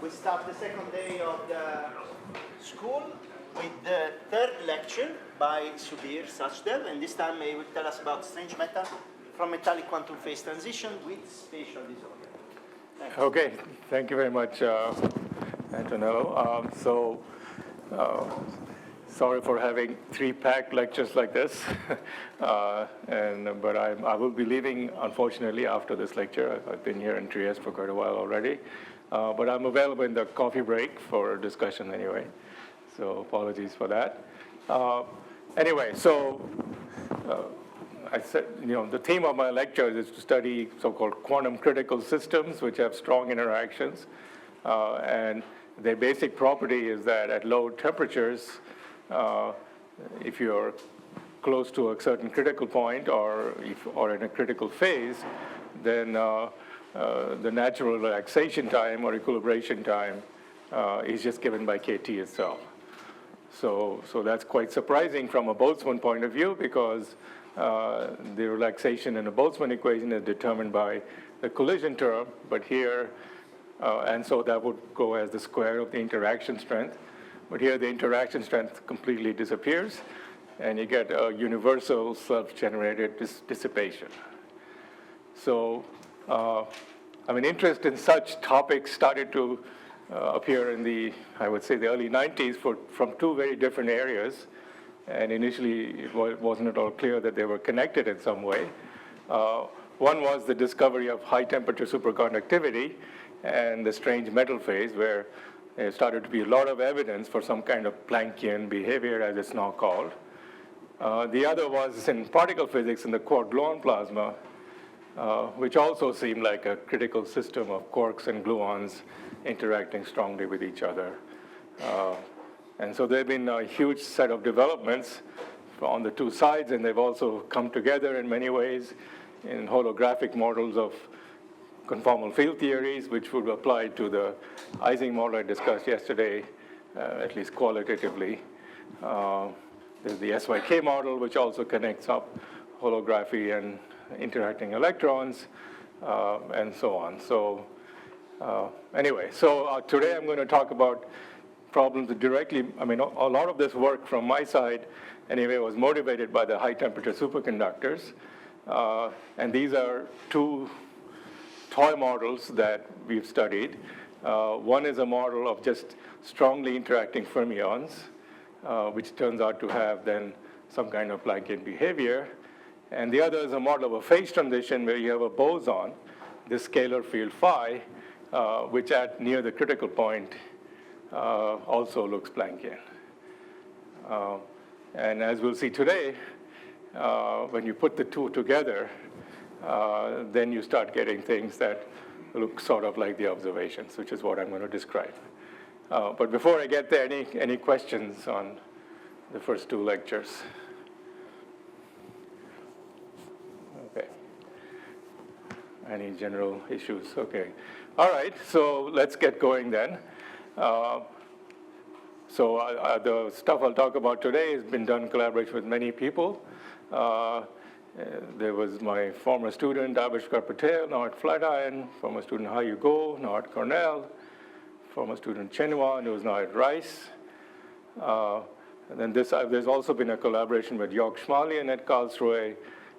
We start the second day of the school with the third lecture by Subir Sachdel, and this time he will tell us about strange matter from metallic quantum phase transition with spatial disorder. Thanks. Okay, thank you very much, Antonello. Sorry for having 3 packed lectures like this, but I will be leaving, unfortunately, after this lecture. I've been here in Trieste for quite a while already, but I'm available in the coffee break for discussion anyway, so apologies for that. Anyway, I said, the theme of my lecture is to study so-called quantum critical systems which have strong interactions, and their basic property is that at low temperatures, if you're close to a certain critical point or in a critical phase, then the natural relaxation time or equilibration time is just given by KT itself. So that's quite surprising from a Boltzmann point of view, because the relaxation in the Boltzmann equation is determined by the collision term, but here, and so that would go as the square of the interaction strength. But here the interaction strength completely disappears, and you get a universal self-generated dissipation. So, interest in such topics started to appear in the, I would say, the early 90s from 2 very different areas. And initially, it wasn't at all clear that they were connected in some way. One was the discovery of high-temperature superconductivity and the strange metal phase, where there started to be a lot of evidence for some kind of Planckian behavior, as it's now called. The other was in particle physics in the quark-gluon plasma, which also seemed like a critical system of quarks and gluons interacting strongly with each other. And so there have been a huge set of developments on the 2 sides, and they've also come together in many ways in holographic models of conformal field theories, which would apply to the Ising model I discussed yesterday, at least qualitatively. There's the SYK model, which also connects up holography and interacting electrons, and so on. So anyway, today I'm going to talk about problems that directly, a lot of this work from my side, anyway, was motivated by the high-temperature superconductors. And these are 2 toy models that we've studied. One is a model of just strongly interacting fermions, which turns out to have then some kind of Planckian behavior. And the other is a model of a phase transition where you have a boson, this scalar field phi, which at near the critical point also looks Planckian. And as we'll see today, when you put the 2 together, then you start getting things that look sort of like the observations, which is what I'm going to describe. But before I get there, any questions on the first 2 lectures? Okay. Any general issues? Okay. All right, so let's get going then. The stuff I'll talk about today has been done in collaboration with many people. There was my former student, Avishkar Patel, now at Flatiron, former student Hayu Go, now at Cornell, former student Chen Wan, who is now at Rice. And then there's also been a collaboration with Jörg Schmalian at Karlsruhe,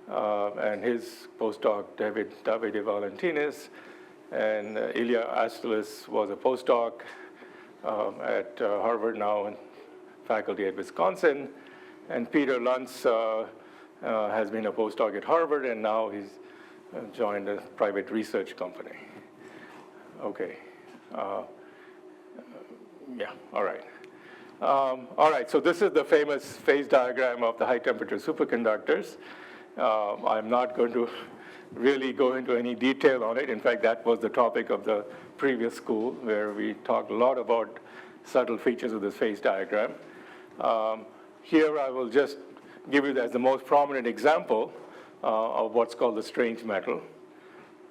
and his postdoc, David Valentinis, and Ilya Astolis was a postdoc at Harvard now, and faculty at Wisconsin, and Peter Luntz has been a postdoc at Harvard, and now he's joined a private research company. Okay. Yeah, all right. All right, so this is the famous phase diagram of the high-temperature superconductors. I'm not going to really go into any detail on it. In fact, that was the topic of the previous school, where we talked a lot about subtle features of this phase diagram. Here I will just give you as the most prominent example of what's called the strange metal.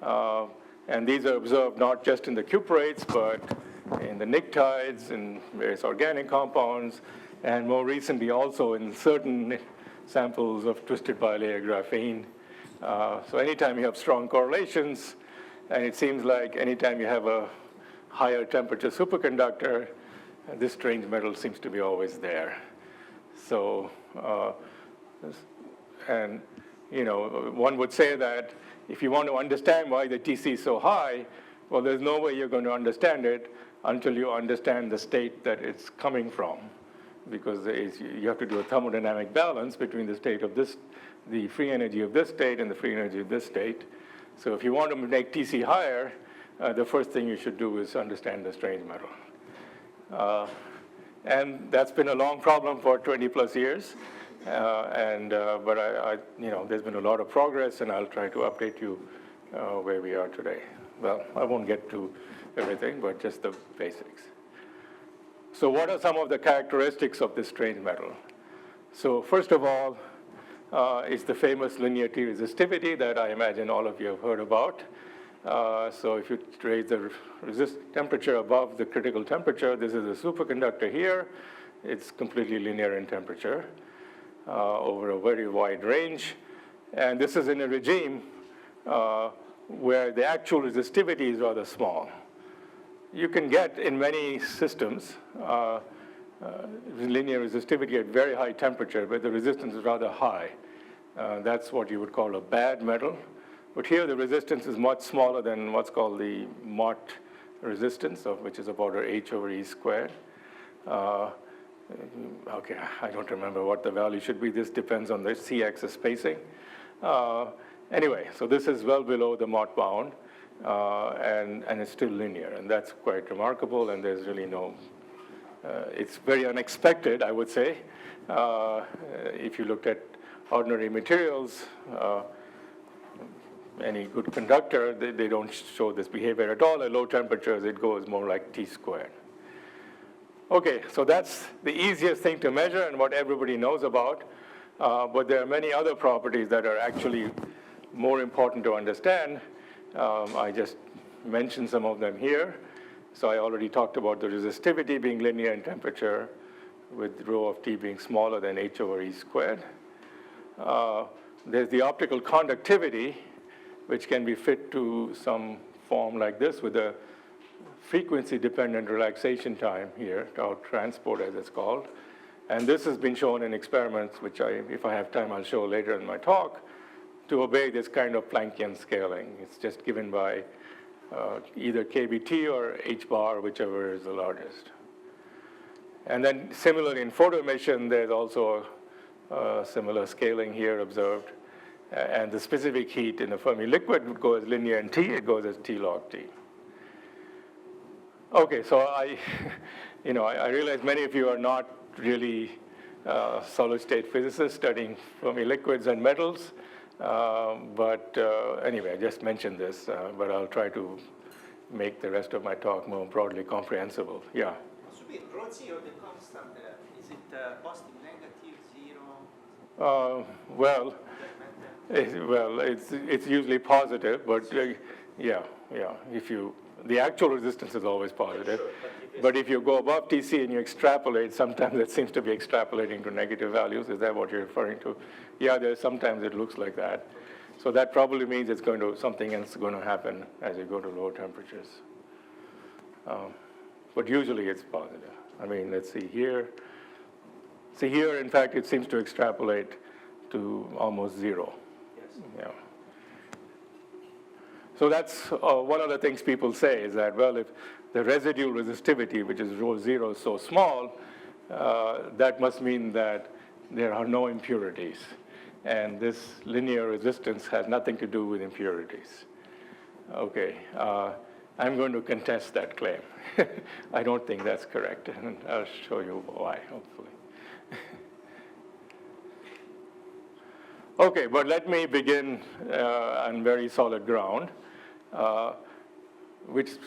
And these are observed not just in the cuprates, but in the pnictides, in various organic compounds, and more recently also in certain samples of twisted bilayer graphene. So anytime you have strong correlations, and it seems like anytime you have a higher temperature superconductor, this strange metal seems to be always there. So, and one would say that if you want to understand why the TC is so high, well, there's no way you're going to understand it until you understand the state that it's coming from, because you have to do a thermodynamic balance between the state of this, the free energy of this state and the free energy of this state. So if you want to make TC higher, the first thing you should do is understand the strange metal. And that's been a long problem for 20 plus years. But there's been a lot of progress, and I'll try to update you where we are today. Well, I won't get to everything, but just the basics. So what are some of the characteristics of this strange metal? So first of all, it's the famous linear T-resistivity that I imagine all of you have heard about. So if you raise the temperature above the critical temperature, this is a superconductor here. It's completely linear in temperature over a very wide range. And this is in a regime where the actual resistivity is rather small. You can get in many systems linear resistivity at very high temperature, where the resistance is rather high. That's what you would call a bad metal. But here the resistance is much smaller than what's called the Mott resistance, which is about H over E squared. Okay, I don't remember what the value should be. This depends on the C-axis spacing. Anyway, so this is well below the Mott bound, and it's still linear, and that's quite remarkable, and there's really no, it's very unexpected, I would say. If you looked at ordinary materials, any good conductor, they don't show this behavior at all. At low temperatures, it goes more like T squared. Okay, so that's the easiest thing to measure and what everybody knows about. But there are many other properties that are actually more important to understand. I just mentioned some of them here. So I already talked about the resistivity being linear in temperature, with rho of T being smaller than H over E squared. There's the optical conductivity, which can be fit to some form like this with a frequency-dependent relaxation time here, tau transport as it's called. And this has been shown in experiments, which if I have time, I'll show later in my talk, to obey this kind of Planckian scaling. It's just given by either KBT or H bar, whichever is the largest. And then similarly in photo emission, there's also a similar scaling here observed. And the specific heat in a Fermi liquid would go as linear in T, it goes as T log T. Okay, so I realize many of you are not really solid state physicists studying Fermi liquids and metals. Anyway, I just mentioned this, but I'll try to make the rest of my talk more broadly comprehensible. Yeah? Rho zero, the constant, is it positive, negative, zero? It's usually positive, but yeah. The actual resistance is always positive. Sure, but if you go above TC and you extrapolate, sometimes it seems to be extrapolating to negative values. Is that what you're referring to? Yeah, sometimes it looks like that. So that probably means something else is going to happen as you go to lower temperatures. But usually it's positive. I mean, let's see here. See here, in fact, it seems to extrapolate to almost zero. Yes. Yeah. So that's one of the things people say is that, well, if the residual resistivity, which is rho zero, is so small, that must mean that there are no impurities. And this linear resistance has nothing to do with impurities. Okay, I'm going to contest that claim. I don't think that's correct, and I'll show you why, hopefully. Okay, but let me begin on very solid ground, which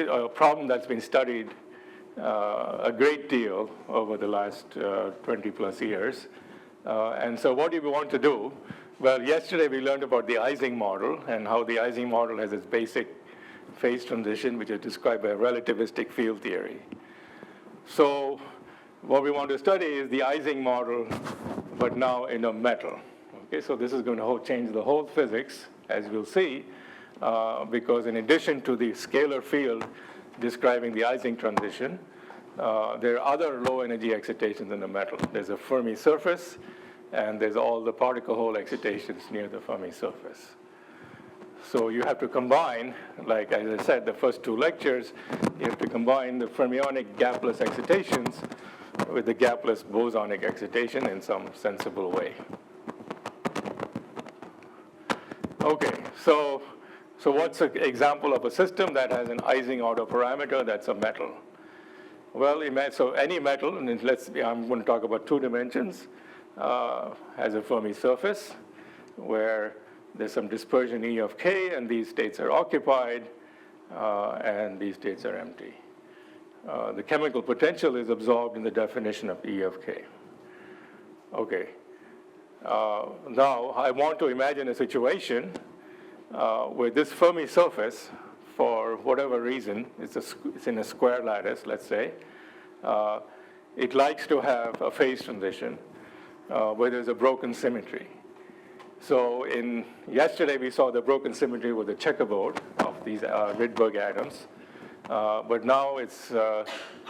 is a problem that's been studied a great deal over the last 20 plus years. And so what do we want to do? Well, yesterday we learned about the Ising model and how the Ising model has its basic phase transition, which is described by a relativistic field theory. So what we want to study is the Ising model, but now in a metal. Okay, so this is going to change the whole physics, as we'll see, because in addition to the scalar field, describing the Ising transition. There are other low energy excitations in the metal. There's a Fermi surface, and there's all the particle hole excitations near the Fermi surface. So you have to combine, like as I said, the first two lectures, you have to combine the fermionic gapless excitations with the gapless bosonic excitation in some sensible way. Okay, so what's an example of a system that has an Ising autoparameter that's a metal? Well, so any metal, and I'm going to talk about 2 dimensions, has a Fermi surface where there's some dispersion E of k, and these states are occupied, and these states are empty. The chemical potential is absorbed in the definition of E of k. Okay. Now, I want to imagine a situation where this Fermi surface, for whatever reason, it's in a square lattice, let's say. It likes to have a phase transition where there's a broken symmetry. So yesterday we saw the broken symmetry with the checkerboard of these Rydberg atoms. But now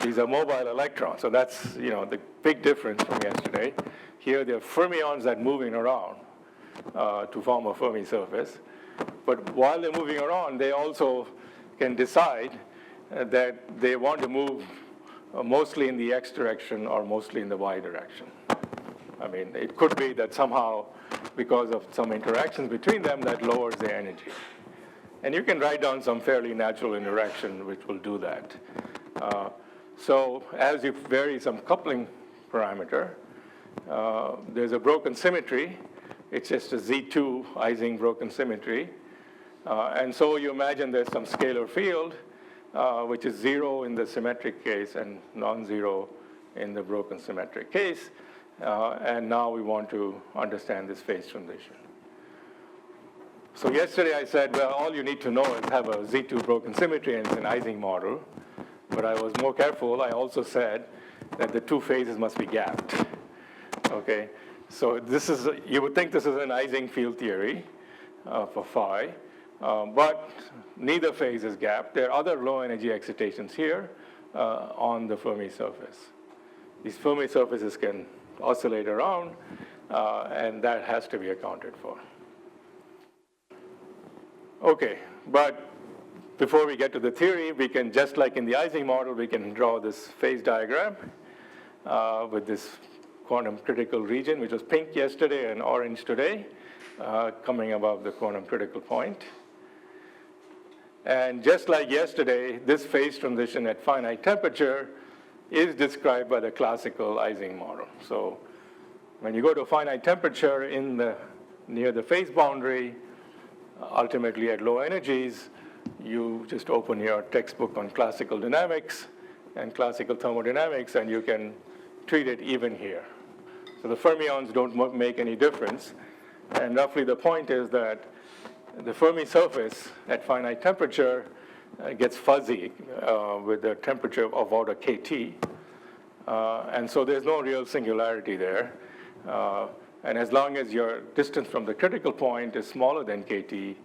these are mobile electrons. So that's the big difference from yesterday. Here there are fermions that are moving around to form a Fermi surface. But while they're moving around, they also can decide that they want to move mostly in the x direction or mostly in the y direction. I mean, it could be that somehow, because of some interactions between them, that lowers the energy. And you can write down some fairly natural interaction which will do that. So as you vary some coupling parameter, there's a broken symmetry. It's just a Z2 Ising broken symmetry. And so you imagine there's some scalar field, which is 0 in the symmetric case and non-zero in the broken symmetric case. And now we want to understand this phase transition. So yesterday I said, well, all you need to know is have a Z2 broken symmetry and it's an Ising model. But I was more careful. I also said that the 2 phases must be gapped. Okay, so you would think this is an Ising field theory for phi, but neither phase is gapped. There are other low energy excitations here on the Fermi surface. These Fermi surfaces can oscillate around, and that has to be accounted for. Okay, but before we get to the theory, we can, just like in the Ising model, we can draw this phase diagram with this quantum critical region, which was pink yesterday and orange today, coming above the quantum critical point. And just like yesterday, this phase transition at finite temperature is described by the classical Ising model. So when you go to finite temperature near the phase boundary, ultimately at low energies, you just open your textbook on classical dynamics and classical thermodynamics, and you can treat it even here. So the fermions don't make any difference. And roughly the point is that the Fermi surface at finite temperature gets fuzzy with the temperature of order kT. And so there's no real singularity there. And as long as your distance from the critical point is smaller than kT,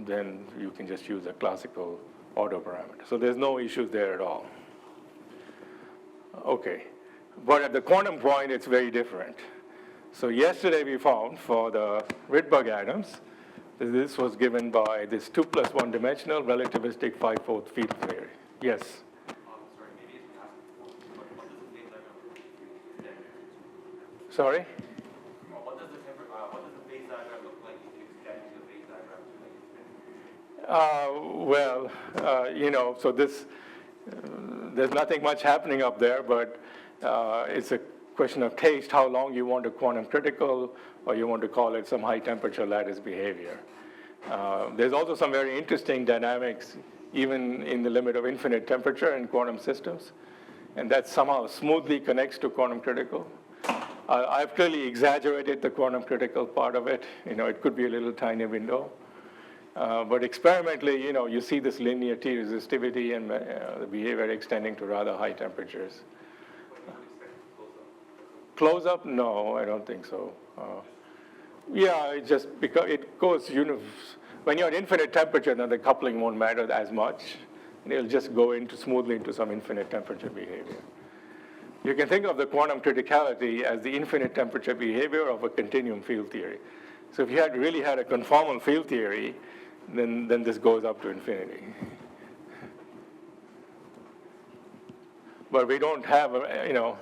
then you can just use a classical autoparameter. So there's no issues there at all. Okay, but at the quantum point, it's very different. So yesterday we found for the Rydberg atoms, this was given by this 2 + 1 dimensional relativistic 5/4 field theory. Yes? Sorry? What does the phase diagram look like if you extend the phase diagram? So there's nothing much happening up there, but it's a question of taste, how long you want a quantum critical, or you want to call it some high temperature lattice behavior. There's also some very interesting dynamics, even in the limit of infinite temperature in quantum systems, and that somehow smoothly connects to quantum critical. I've clearly exaggerated the quantum critical part of it. It could be a little tiny window. But experimentally, you see this linear T resistivity and the behavior extending to rather high temperatures. Close up? No, I don't think so. Yeah, it's just because it goes, when you're at infinite temperature, then the coupling won't matter as much. and it'll just go smoothly into some infinite temperature behavior. You can think of the quantum criticality as the infinite temperature behavior of a continuum field theory. So if you really had a conformal field theory, then this goes up to infinity. But we don't have,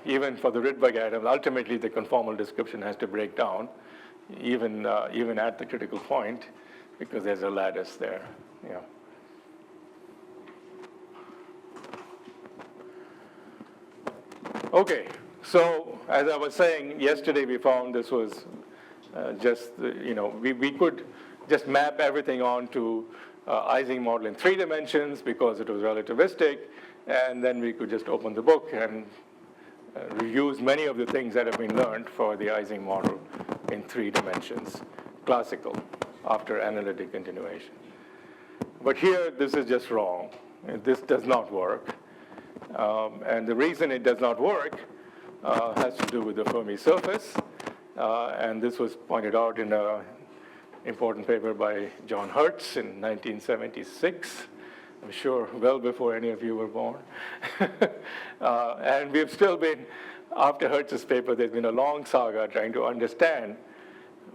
even for the Rydberg atoms, ultimately the conformal description has to break down, even at the critical point, because there's a lattice there. Yeah. Okay, so as I was saying, yesterday we found this was we could just map everything onto Ising model in 3 dimensions because it was relativistic, and then we could just open the book and reuse many of the things that have been learned for the Ising model in 3 dimensions, classical, after analytic continuation. But here, this is just wrong. This does not work. And the reason it does not work has to do with the Fermi surface. And this was pointed out in an important paper by John Hertz in 1976. I'm sure well before any of you were born. And we've still been, after Hertz's paper, there's been a long saga trying to understand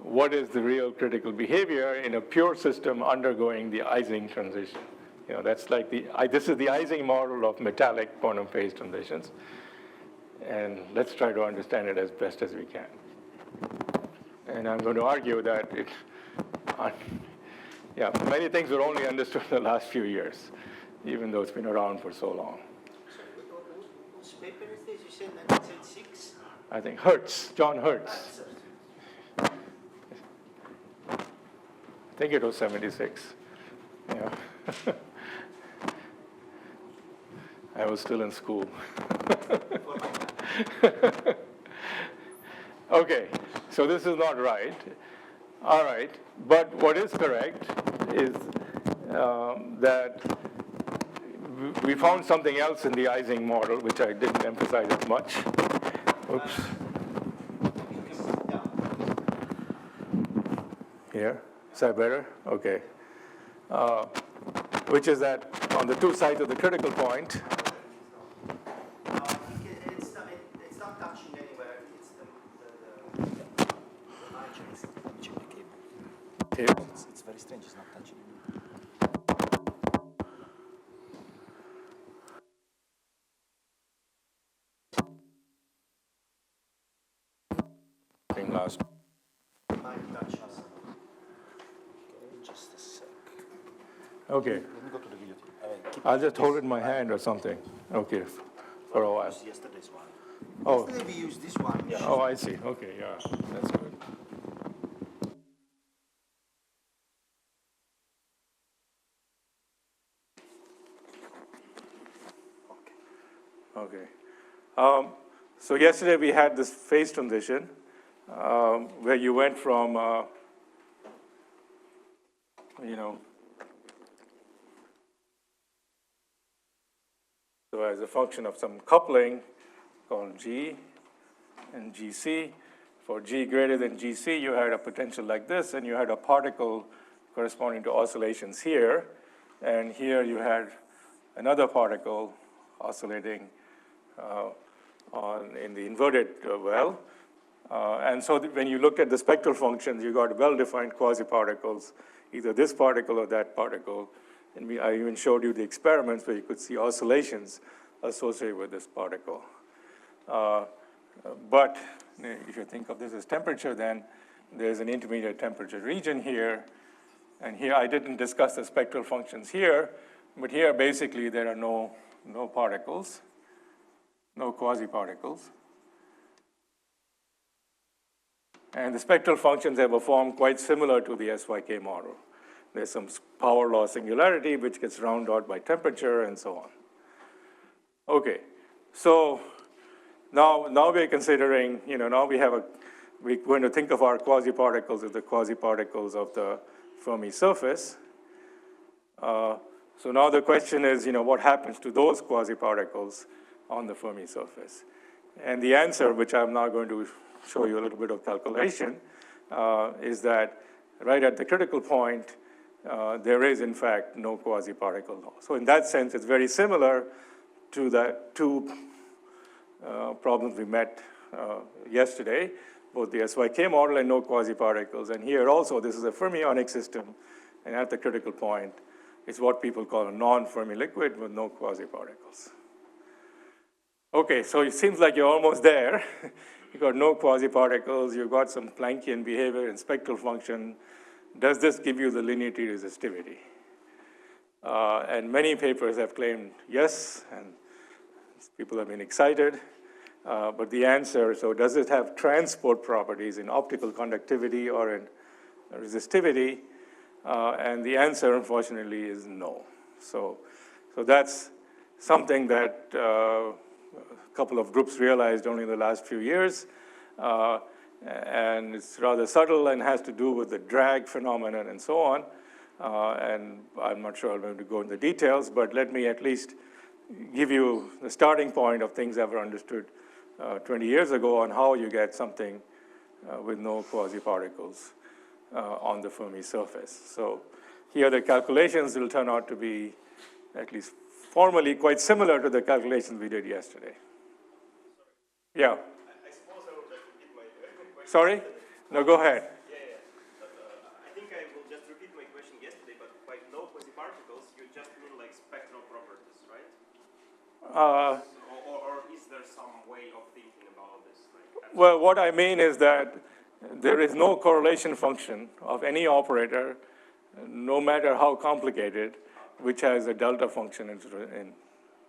what is the real critical behavior in a pure system undergoing the Ising transition. That's like this is the Ising model of metallic quantum phase transitions. And let's try to understand it as best as we can. And I'm going to argue that many things were only understood in the last few years, even though it's been around for so long. Whose paper is this? You said 1976? I think Hertz, John Hertz. I think it was 76. Yeah. I was still in school. Okay, so this is not right. All right, but what is correct is that we found something else in the Ising model, which I didn't emphasize as much. Oops. Here, is that better? Okay. Which is that on the 2 sides of the critical point, it's not touching anywhere. It's the margins. Check the cable. It's very strange. It's not touching. last. Might touch us. Okay, just a sec. Okay. Let me go to the video. I'll just hold it in my hand or something. Okay, for a while. Yesterday's one. Oh. Yesterday we used this one. Yeah. Oh, I see. Okay, yeah, that's good. Okay. So yesterday we had this phase transition where you went from, so as a function of some coupling called G and GC. For G greater than GC, you had a potential like this, and you had a particle corresponding to oscillations here. And here you had another particle oscillating in the inverted well. And so when you looked at the spectral functions, you got well-defined quasi-particles, either this particle or that particle. And I even showed you the experiments where you could see oscillations associated with this particle. But if you think of this as temperature, then there's an intermediate temperature region here. And here I didn't discuss the spectral functions here, but here basically there are no particles, no quasi-particles. And the spectral functions have a form quite similar to the SYK model. There's some power law singularity, which gets rounded out by temperature and so on. Okay, so now we're considering, now we're going to think of our quasi-particles as the quasi-particles of the Fermi surface. So now the question is, what happens to those quasi-particles on the Fermi surface? And the answer, which I'm now going to show you a little bit of calculation, is that right at the critical point, there is, in fact, no quasi-particle law. So in that sense, it's very similar to the two problems we met yesterday, both the SYK model and no quasi-particles. And here also, this is a fermionic system, and at the critical point, it's what people call a non-Fermi liquid with no quasi-particles. Okay, so it seems like you're almost there. You've got no quasi-particles, you've got some Planckian behavior and spectral function. Does this give you the linearity resistivity? And many papers have claimed yes, and people have been excited. But the answer, so does it have transport properties in optical conductivity or in resistivity? And the answer, unfortunately, is no. So that's something that a couple of groups realized only in the last few years. And it's rather subtle and has to do with the drag phenomenon and so on. And I'm not sure I'm going to go into the details, but let me at least give you the starting point of things that were understood 20 years ago on how you get something with no quasi-particles on the Fermi surface. So here the calculations will turn out to be, at least formally, quite similar to the calculations we did yesterday. Yeah? I suppose I will just repeat my question. Sorry? No, go ahead. Yeah. I think I will just repeat my question yesterday, but by no quasi-particles, you just mean like spectral properties, right? Or is there some way of thinking about this? Well, what I mean is that there is no correlation function of any operator, no matter how complicated, which has a delta function in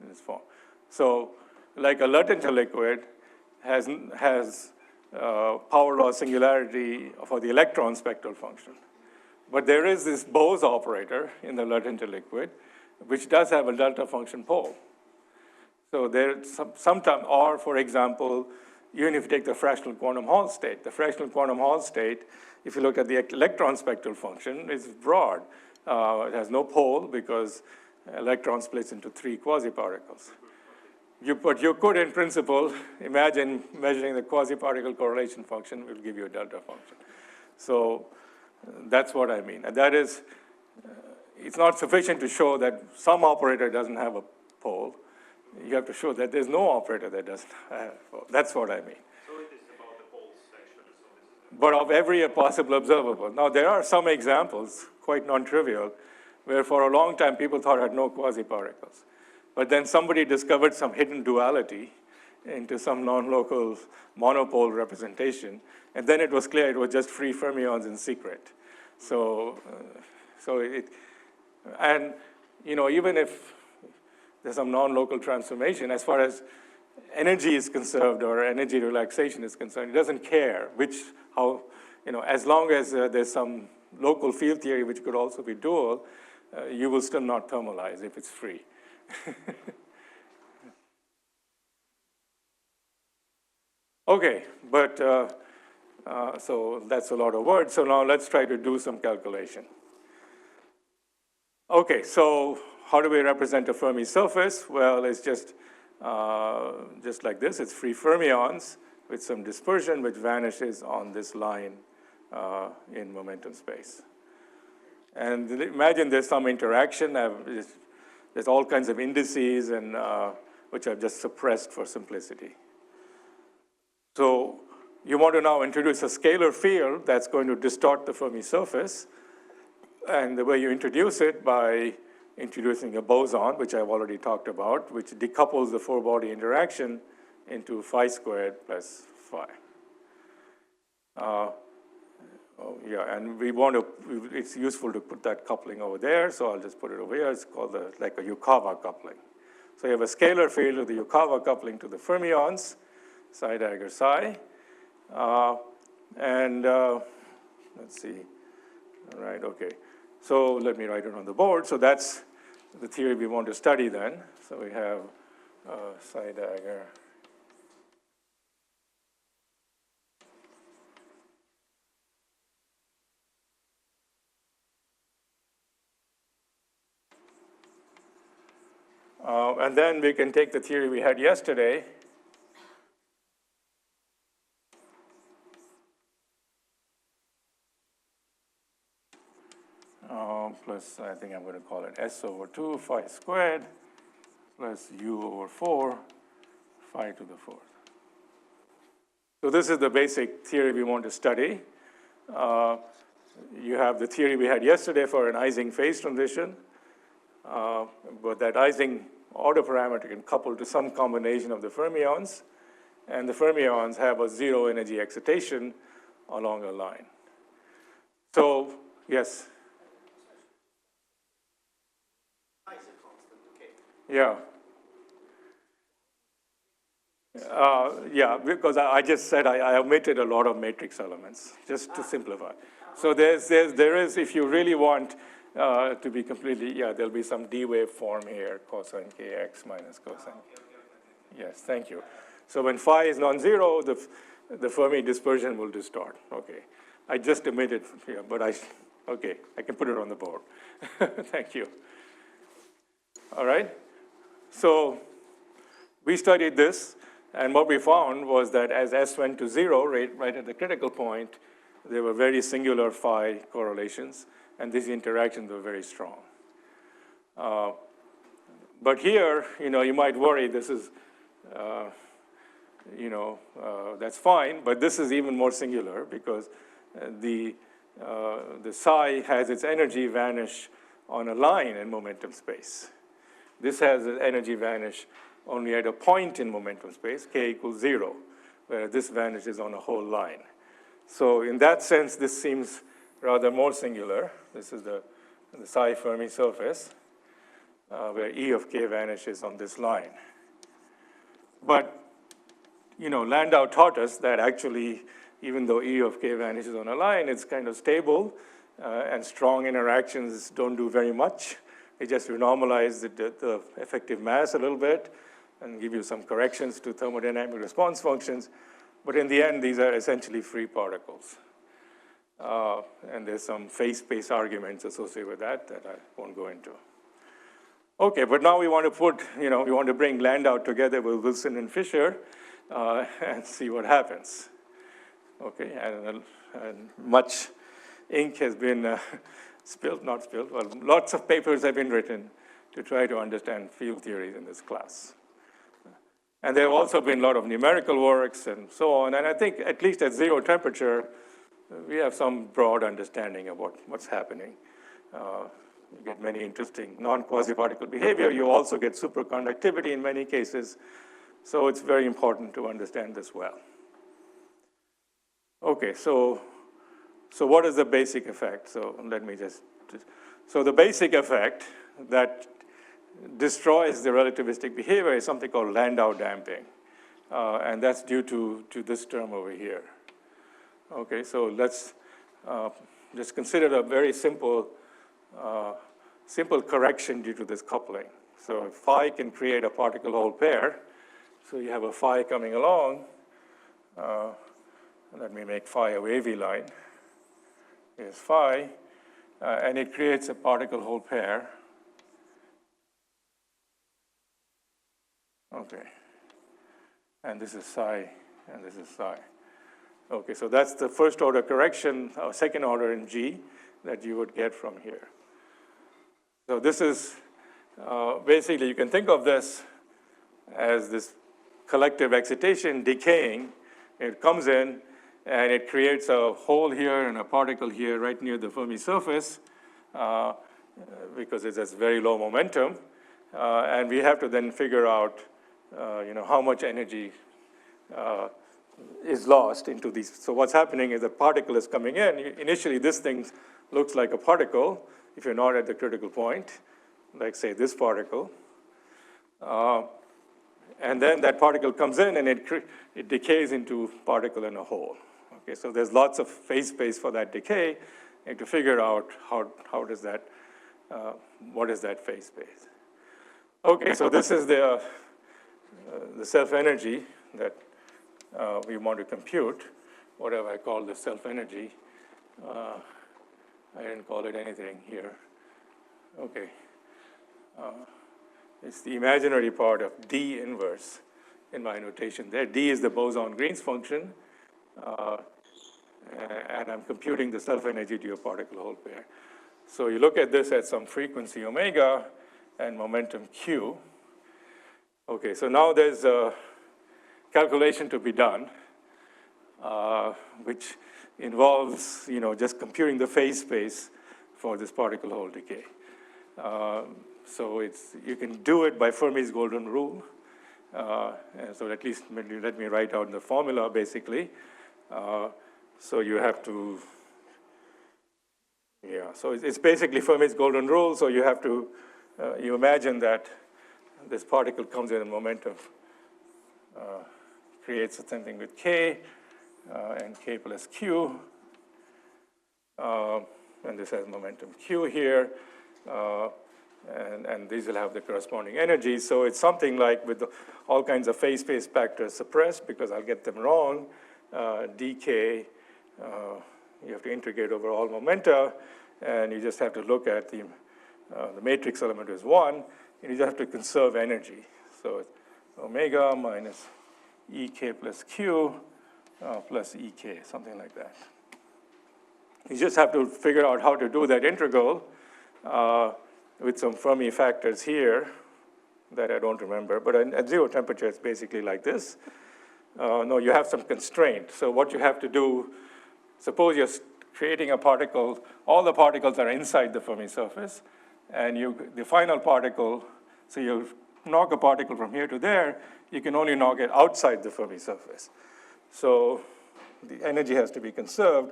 this form. So like a Luttinger liquid has power law singularity for the electron spectral function. But there is this Bose operator in the Luttinger liquid, which does have a delta function pole. So there's sometimes, or for example, even if you take the fractional quantum Hall state, if you look at the electron spectral function, it's broad. It has no pole because electron splits into 3 quasi-particles. But you could, in principle, imagine measuring the quasi-particle correlation function will give you a delta function. So that's what I mean. And that is, it's not sufficient to show that some operator doesn't have a pole. You have to show that there's no operator that doesn't have a pole. That's what I mean. So it is about the poles section. But of every possible observable. Now, there are some examples, quite non-trivial, where for a long time people thought it had no quasi-particles. But then somebody discovered some hidden duality into some non-local monopole representation, and then it was clear it was just free fermions in secret. And even if there's some non-local transformation, as far as energy is conserved or energy relaxation is concerned, it doesn't care as long as there's some local field theory which could also be dual, you will still not thermalize if it's free. Okay, but so that's a lot of words. So now let's try to do some calculation. Okay, so how do we represent a Fermi surface? Well, it's just like this. It's free fermions with some dispersion which vanishes on this line in momentum space. And imagine there's some interaction. There's all kinds of indices and which I've just suppressed for simplicity. So you want to now introduce a scalar field that's going to distort the Fermi surface. And the way you introduce it by introducing a boson, which I've already talked about, which decouples the four-body interaction into phi squared plus phi. And we want to, it's useful to put that coupling over there, so I'll just put it over here. It's called like a Yukawa coupling. So you have a scalar field of the Yukawa coupling to the fermions, psi dagger psi. Let's see. All right, okay. So let me write it on the board. So that's the theory we want to study then. So we have psi dagger. And then we can take the theory we had yesterday. plus, I think I'm going to call it S over 2 phi squared plus U over 4 phi to the fourth. So this is the basic theory we want to study. You have the theory we had yesterday for an Ising phase transition, but that Ising order parameter can couple to some combination of the fermions, and the fermions have a zero energy excitation along a line. So, yes? Yeah. Yeah, because I just said I omitted a lot of matrix elements, just to simplify. So there is, if you really want to be completely, yeah, there'll be some D wave form here, cosine kx minus cosine. Yes, thank you. So when phi is non-zero, the Fermi dispersion will distort. Okay, I just omitted here, but okay, I can put it on the board. Thank you. All right, so we studied this, and what we found was that as S went to zero, right at the critical point, there were very singular phi correlations, and these interactions were very strong. But here, you might worry this is, that's fine, but this is even more singular because the psi has its energy vanish on a line in momentum space. This has its energy vanish only at a point in momentum space, k equals 0, where this vanishes on a whole line. So in that sense, this seems rather more singular. This is the psi Fermi surface, where E of k vanishes on this line. But, Landau taught us that actually, even though E of k vanishes on a line, it's kind of stable, and strong interactions don't do very much. They just renormalize the effective mass a little bit and give you some corrections to thermodynamic response functions. But in the end, these are essentially free particles. And there's some phase space arguments associated with that I won't go into. Okay, but now we want to put, we want to bring Landau together with Wilson and Fisher and see what happens. Okay, and much ink has been well, lots of papers have been written to try to understand field theories in this class. And there have also been a lot of numerical works and so on, and I think at least at zero temperature, we have some broad understanding of what's happening. You get many interesting non-quasi-particle behavior. You also get superconductivity in many cases. So it's very important to understand this well. Okay, so what is the basic effect? So let me so the basic effect that destroys the relativistic behavior is something called Landau damping. And that's due to this term over here. Okay, so let's just consider a very simple correction due to this coupling. So phi can create a particle-hole pair. So you have a phi coming along. Let me make phi a wavy line. Here's phi, and it creates a particle-hole pair. Okay, and this is psi, and this is psi. Okay, so that's the first order correction, or second order in G, that you would get from here. So this is, basically you can think of this as this collective excitation decaying. It comes in and it creates a hole here and a particle here right near the Fermi surface because it has very low momentum. And we have to then figure out how much energy is lost into these. So what's happening is a particle is coming in. Initially, this thing looks like a particle if you're not at the critical point, like say this particle. And then that particle comes in and it decays into particle in a hole. Okay, so there's lots of phase space for that decay, and to figure out how does that, what is that phase space. Okay, so this is the self-energy that we want to compute, whatever I call the self-energy. I didn't call it anything here. Okay. It's the imaginary part of D inverse in my notation there. D is the boson-Green's function, and I'm computing the self-energy to a particle-hole pair. So you look at this at some frequency omega and momentum q. Okay, so now there's a calculation to be done, which involves, just computing the phase space for this particle hole decay. So you can do it by Fermi's golden rule. And so at least let me write out the formula, basically. So you have to, so it's basically Fermi's golden rule. So you have to, you imagine that this particle comes in and momentum creates something with k and k plus q. And this has momentum q here. And these will have the corresponding energy. So it's something like with all kinds of phase space factors suppressed, because I'll get them wrong, dk, you have to integrate over all momenta, and you just have to look at the matrix element is 1, and you just have to conserve energy. So it's omega minus ek plus q plus ek, something like that. You just have to figure out how to do that integral with some Fermi factors here that I don't remember. But at 0 temperature, it's basically like this. No, you have some constraint. So what you have to do, suppose you're creating a particle, all the particles are inside the Fermi surface, and the final particle, so you knock a particle from here to there, you can only knock it outside the Fermi surface. So the energy has to be conserved,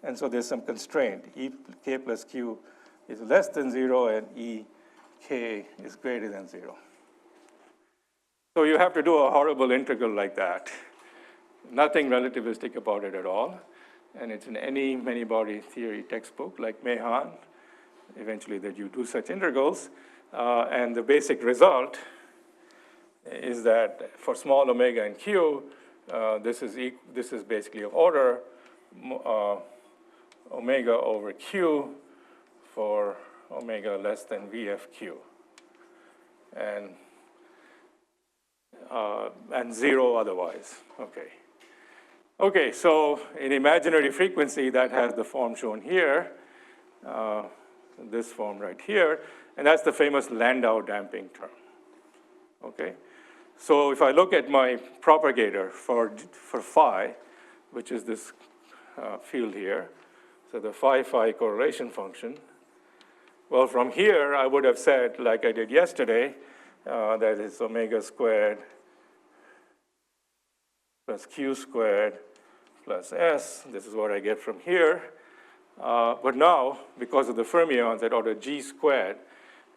and so there's some constraint. Ek plus q is less than 0, and ek is greater than 0. So you have to do a horrible integral like that. Nothing relativistic about it at all. And it's in any many-body theory textbook, like Mehan, eventually that you do such integrals. And the basic result is that for small omega and q, this is basically of order omega over q for omega less than VFQ, and 0 otherwise. Okay, so in imaginary frequency, that has the form shown here, this form right here, and that's the famous Landau damping term. Okay, so if I look at my propagator for phi, which is this field here, so the phi correlation function. Well, from here, I would have said, like I did yesterday, that is omega squared plus q squared plus s. This is what I get from here. But now, because of the fermions at order g squared,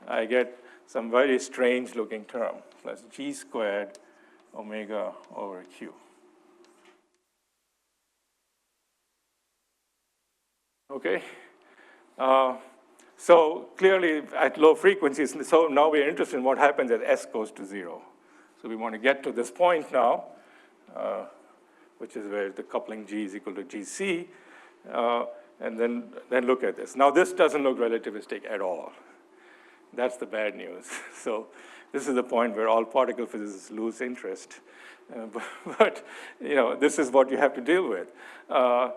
I get some very strange looking term, plus g squared omega over q. Okay? So clearly at low frequencies, so now we're interested in what happens as s goes to 0. So we want to get to this point now, which is where the coupling g is equal to gc, and then look at this. Now this doesn't look relativistic at all. That's the bad news. So this is the point where all particle physicists lose interest. But this is what you have to deal with. So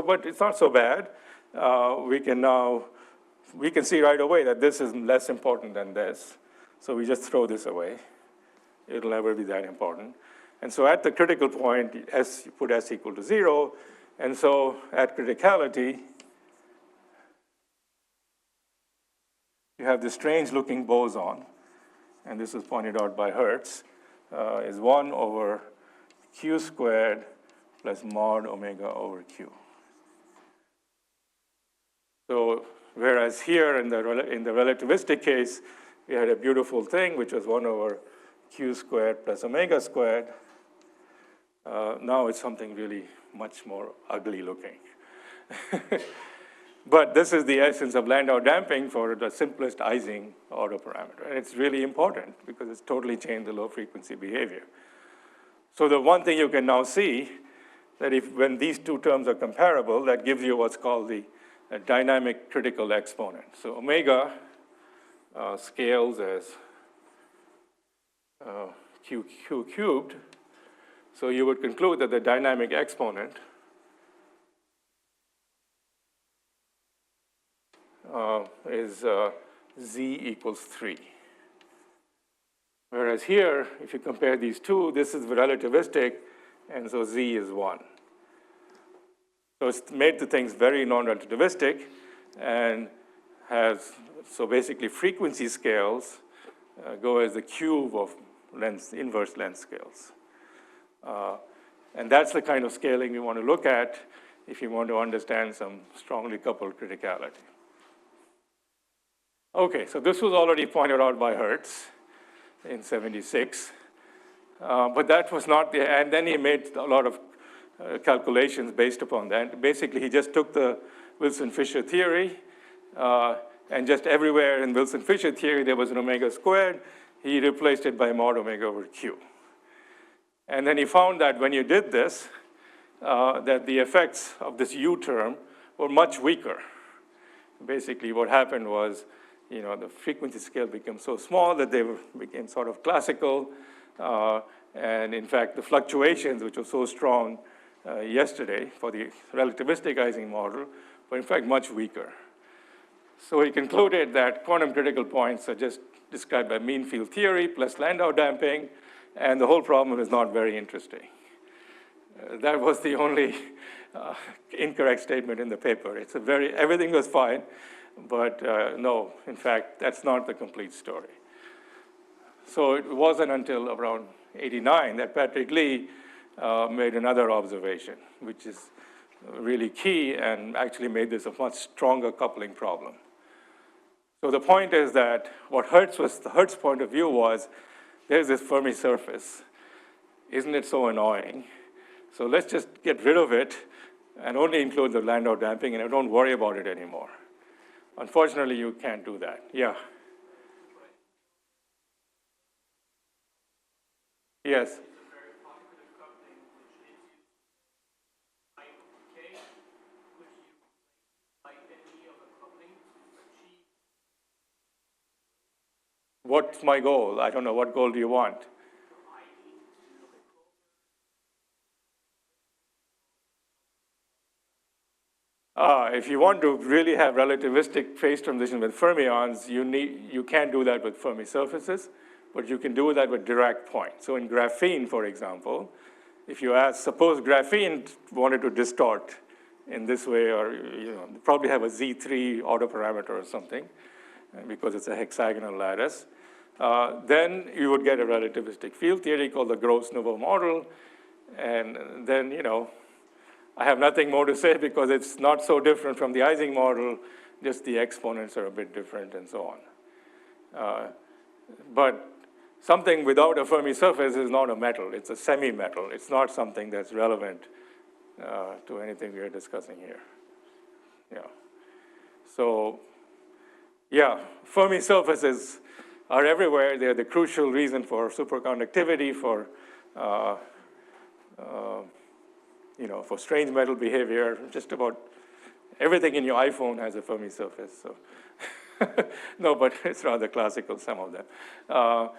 but it's not so bad. We can see right away that this is less important than this. So we just throw this away. It'll never be that important. And so at the critical point, you put s equal to 0. And so at criticality, you have this strange looking boson, and this was pointed out by Hertz, is 1 over q squared plus mod omega over q. So whereas here in the relativistic case, we had a beautiful thing, which was 1 over q squared plus omega squared. Now it's something really much more ugly looking. But this is the essence of Landau damping for the simplest Ising autoparameter. And it's really important because it's totally changed the low frequency behavior. So the one thing you can now see, that when these two terms are comparable, that gives you what's called the dynamic critical exponent. So omega scales as q cubed. So you would conclude that the dynamic exponent is z equals 3. Whereas here, if you compare these two, this is relativistic, and so z is 1. So it's made the things very non-relativistic, and has, so basically frequency scales go as the cube of inverse length scales. And that's the kind of scaling we want to look at if you want to understand some strongly coupled criticality. Okay, so this was already pointed out by Hertz in '76, but that was not the, and then he made a lot of calculations based upon that. Basically, he just took the Wilson-Fisher theory, and just everywhere in Wilson-Fisher theory there was an omega squared, he replaced it by mod omega over q. And then he found that when you did this, that the effects of this u term were much weaker. Basically, what happened was, the frequency scale became so small that they became sort of classical, and in fact, the fluctuations, which were so strong yesterday for the relativistic Ising model, were in fact much weaker. So he concluded that quantum critical points are just described by mean field theory plus Landau damping, and the whole problem is not very interesting. That was the only incorrect statement in the paper. It's everything was fine, but no, in fact, that's not the complete story. So it wasn't until around '89 that Patrick Lee made another observation, which is really key and actually made this a much stronger coupling problem. So the point is that what the Hertz point of view was, there's this Fermi surface. Isn't it so annoying? So let's just get rid of it and only include the Landau damping, and don't worry about it anymore. Unfortunately, you can't do that. Yeah? Yes? What's my goal? I don't know. What goal do you want? If you want to really have relativistic phase transition with fermions, you can't do that with Fermi surfaces, but you can do that with Dirac points. So in graphene, for example, if you suppose graphene wanted to distort in this way, or probably have a Z3 autoparameter or something, because it's a hexagonal lattice, then you would get a relativistic field theory called the Gross-Nouveau model, and then, I have nothing more to say because it's not so different from the Ising model, just the exponents are a bit different and so on. But something without a Fermi surface is not a metal, it's a semi-metal. It's not something that's relevant to anything we are discussing here. Yeah. So, yeah, Fermi surfaces are everywhere. They're the crucial reason for superconductivity, for for strange metal behavior. Just about everything in your iPhone has a Fermi surface. So no, but it's rather classical, some of them. So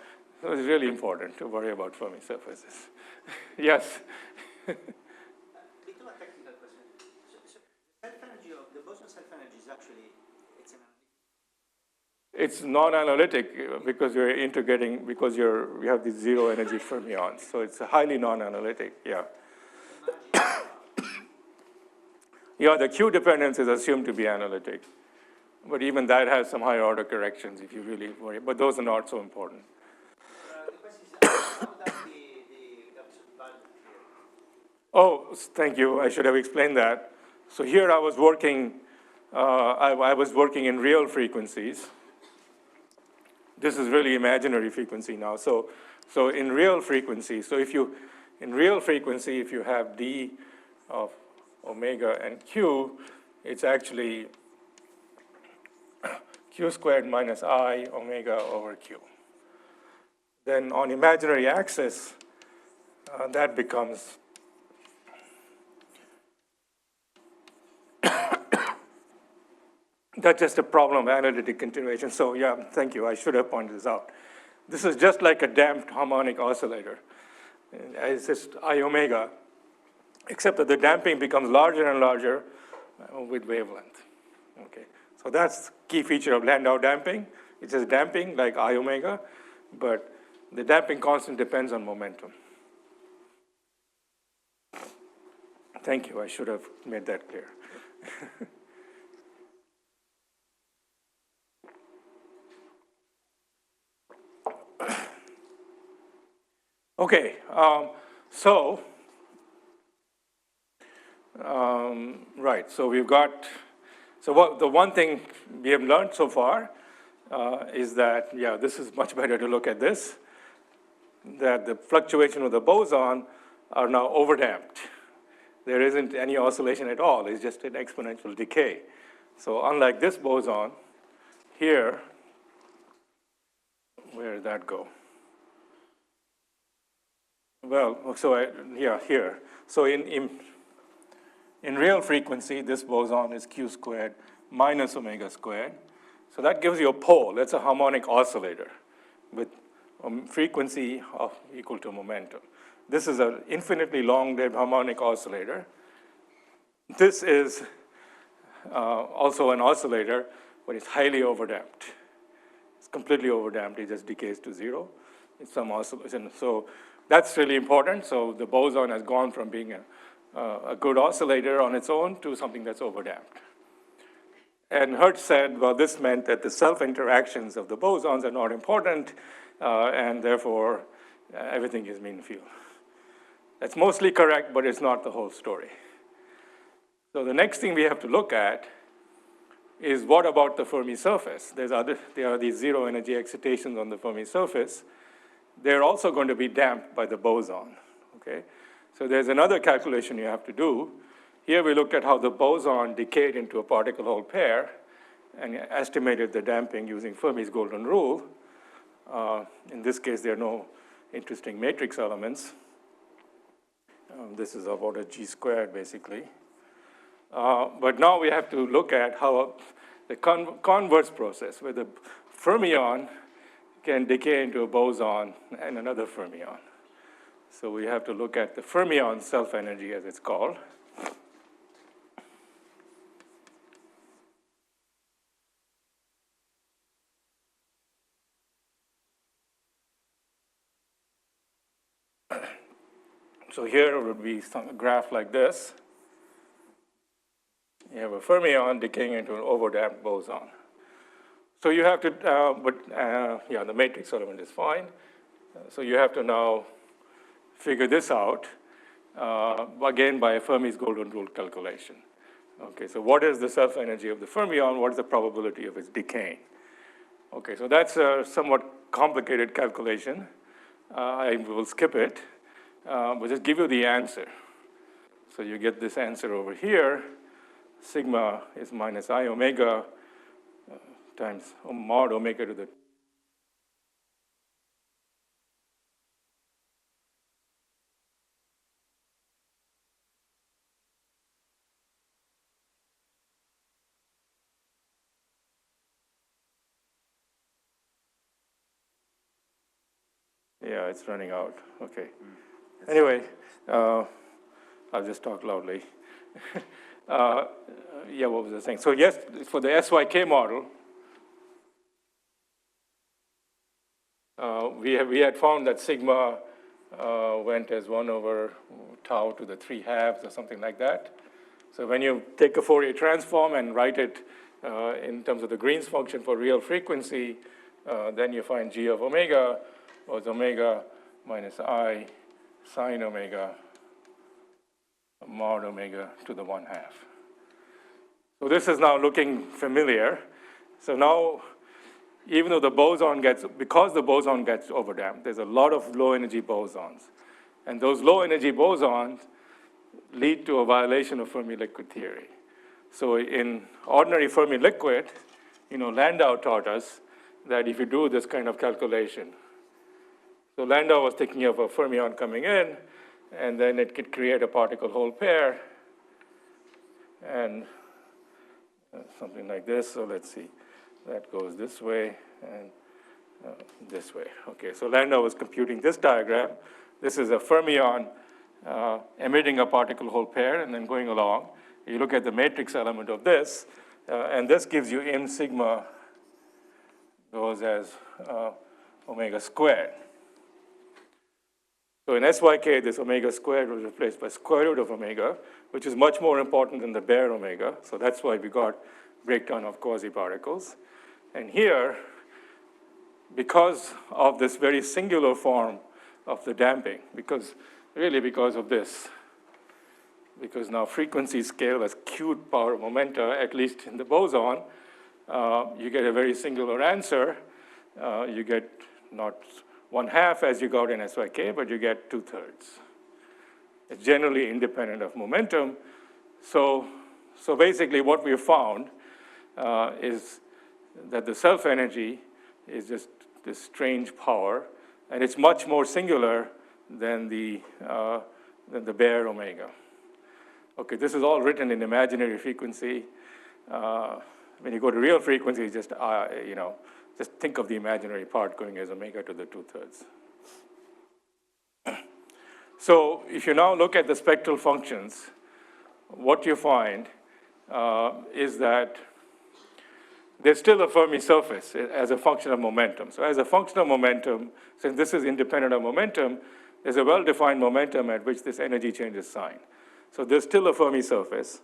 it's really important to worry about Fermi surfaces. Yes? Little technical question. So self-energy of the boson self-energy is actually, it's non-analytic because you're integrating, because you have these zero energy fermions. So it's highly non-analytic, yeah. Yeah, the Q dependence is assumed to be analytic. But even that has some higher order corrections if you really worry. But those are not so important. The question is, how does the absolute value here? Oh, thank you. I should have explained that. So here I was working, I was working in real frequencies. This is really imaginary frequency now. So in real frequency, in real frequency, if you have D of omega and Q, it's actually Q squared minus I omega over Q. Then on imaginary axis, that becomes that's just a problem of analytic continuation. So yeah, thank you. I should have pointed this out. This is just like a damped harmonic oscillator. It's just I omega, except that the damping becomes larger and larger with wavelength. Okay, So that's the key feature of Landau damping. It's just damping like I omega, but the damping constant depends on momentum. Thank you, I should have made that clear. Okay, right, so we've got, the one thing we have learned so far is that, yeah, this is much better to look at this, that the fluctuation of the boson are now overdamped. There isn't any oscillation at all, it's just an exponential decay. So unlike this boson, here, where did that go? Well, so here. So in real frequency, this boson is q squared minus omega squared. So that gives you a pole. That's a harmonic oscillator with frequency equal to momentum. This is an infinitely long-lived harmonic oscillator. This is also an oscillator, but it's highly overdamped. It's completely overdamped. It just decays to zero. It's some oscillation. So that's really important. So the boson has gone from being a good oscillator on its own to something that's overdamped. And Hertz said, well, this meant that the self-interactions of the bosons are not important, and therefore everything is mean field. That's mostly correct, but it's not the whole story. So the next thing we have to look at is what about the Fermi surface? There are these zero energy excitations on the Fermi surface. They're also going to be damped by the boson, okay? So there's another calculation you have to do. Here we looked at how the boson decayed into a particle-hole pair and estimated the damping using Fermi's golden rule. In this case, there are no interesting matrix elements. This is of order g squared, basically. But now we have to look at how the converse process, where the fermion can decay into a boson and another fermion. So we have to look at the fermion self-energy, as it's called. So here would be some graph like this. You have a fermion decaying into an overdamped boson. So you have to, yeah, the matrix element is fine. So you have to now figure this out, again, by a Fermi's golden rule calculation. Okay, so what is the self-energy of the fermion? What is the probability of its decaying? Okay, so that's a somewhat complicated calculation. I will skip it, but just give you the answer. So you get this answer over here. Sigma is minus I omega times mod omega to the yeah, it's running out. Okay. Anyway, I'll just talk loudly. Yeah, what was I saying? So yes, for the SYK model, we had found that sigma went as 1 over tau to the 3/2 or something like that. So when you take a Fourier transform and write it in terms of the Green's function for real frequency, then you find g of omega was omega minus I sine omega mod omega to the 1/2. So this is now looking familiar. So now, even though the boson because the boson gets overdamped, there's a lot of low energy bosons. And those low energy bosons lead to a violation of Fermi liquid theory. So in ordinary Fermi liquid, Landau taught us that if you do this kind of calculation, so Landau was thinking of a fermion coming in, and then it could create a particle-hole pair, and something like this. So let's see, that goes this way and this way. Okay, so Landau was computing this diagram. This is a fermion emitting a particle-hole pair and then going along. You look at the matrix element of this, And this gives you m sigma goes as omega squared. So in SYK, this omega squared was replaced by square root of omega, which is much more important than the bare omega. So that's why we got breakdown of quasi-particles. And here, because of this very singular form of the damping, because of this, because now frequency scale as cubed power momenta, at least in the boson, you get a very singular answer. You get not 1/2 as you got in SYK, but you get 2/3. It's generally independent of momentum. So basically what we have found is that the self-energy is just this strange power, and it's much more singular than the bare omega. Okay, this is all written in imaginary frequency. When you go to real frequency, just think of the imaginary part going as omega to the 2/3. So if you now look at the spectral functions, what you find is that there's still a Fermi surface as a function of momentum. So as a function of momentum, since this is independent of momentum, there's a well-defined momentum at which this energy changes sign. So there's still a Fermi surface,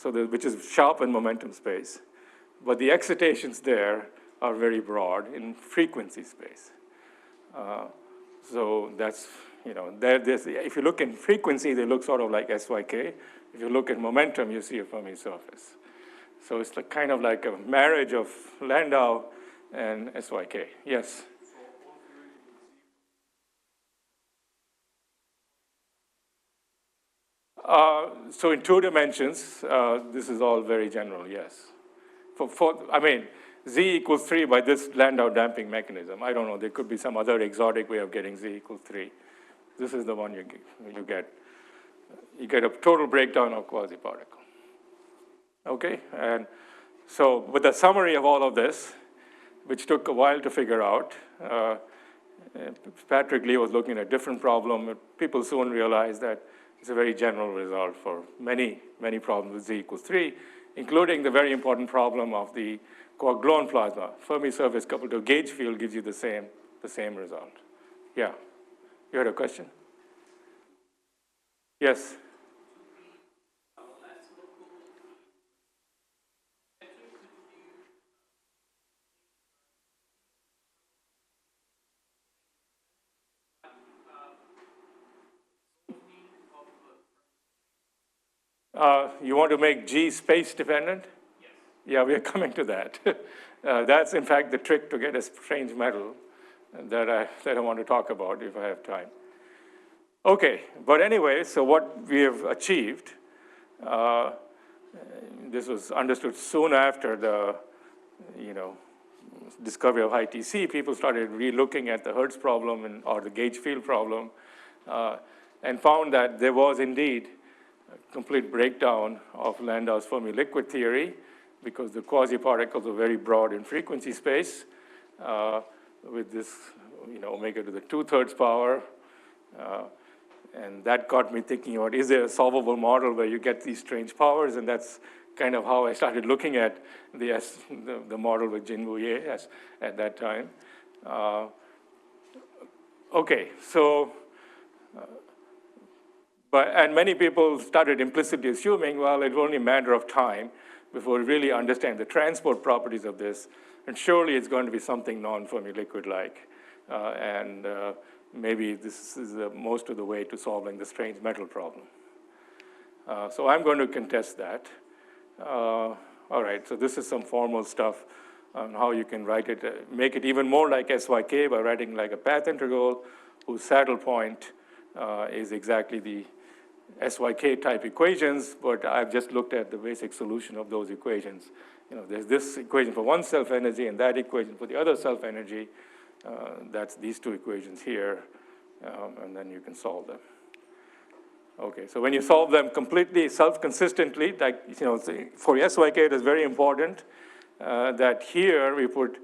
which is sharp in momentum space, but the excitations there are very broad in frequency space. So that's, if you look in frequency, they look sort of like SYK. If you look at momentum, you see a Fermi surface. So it's kind of like a marriage of Landau and SYK. Yes? So in 2 dimensions, this is all very general, yes. Z equals 3 by this Landau damping mechanism. I don't know, there could be some other exotic way of getting Z equals 3. This is the one you get. You get a total breakdown of quasi-particle. Okay, and so with the summary of all of this, which took a while to figure out, Patrick Lee was looking at a different problem. People soon realized that it's a very general result for many, many problems with Z equals 3, including the very important problem of the quark-gluon plasma. Fermi surface coupled to a gauge field gives you the same result. Yeah, you had a question? Yes? You want to make G space dependent? Yes. Yeah, we are coming to that. That's in fact the trick to get a strange metal that I want to talk about if I have time. Okay, but anyway, so what we have achieved, this was understood soon after the, discovery of ITC. People started re-looking at the Hertz problem or the gauge field problem, and found that there was indeed a complete breakdown of Landau's Fermi liquid theory, because the quasi-particles are very broad in frequency space, with this, omega to the 2/3 power. And that got me thinking about, is there a solvable model where you get these strange powers? And that's kind of how I started looking at the model with Jin Bouye at that time. Okay, so, and many people started implicitly assuming, well, it's only a matter of time before we really understand the transport properties of this, and surely it's going to be something non-Fermi liquid-like. Maybe this is most of the way to solving the strange metal problem. So I'm going to contest that. All right, so this is some formal stuff on how you can write it, make it even more like SYK by writing like a path integral whose saddle point is exactly the SYK type equations, but I've just looked at the basic solution of those equations. There's this equation for one self-energy and that equation for the other self-energy. That's these two equations here, and then you can solve them. Okay, so when you solve them completely self-consistently, like, for SYK it is very important that here we put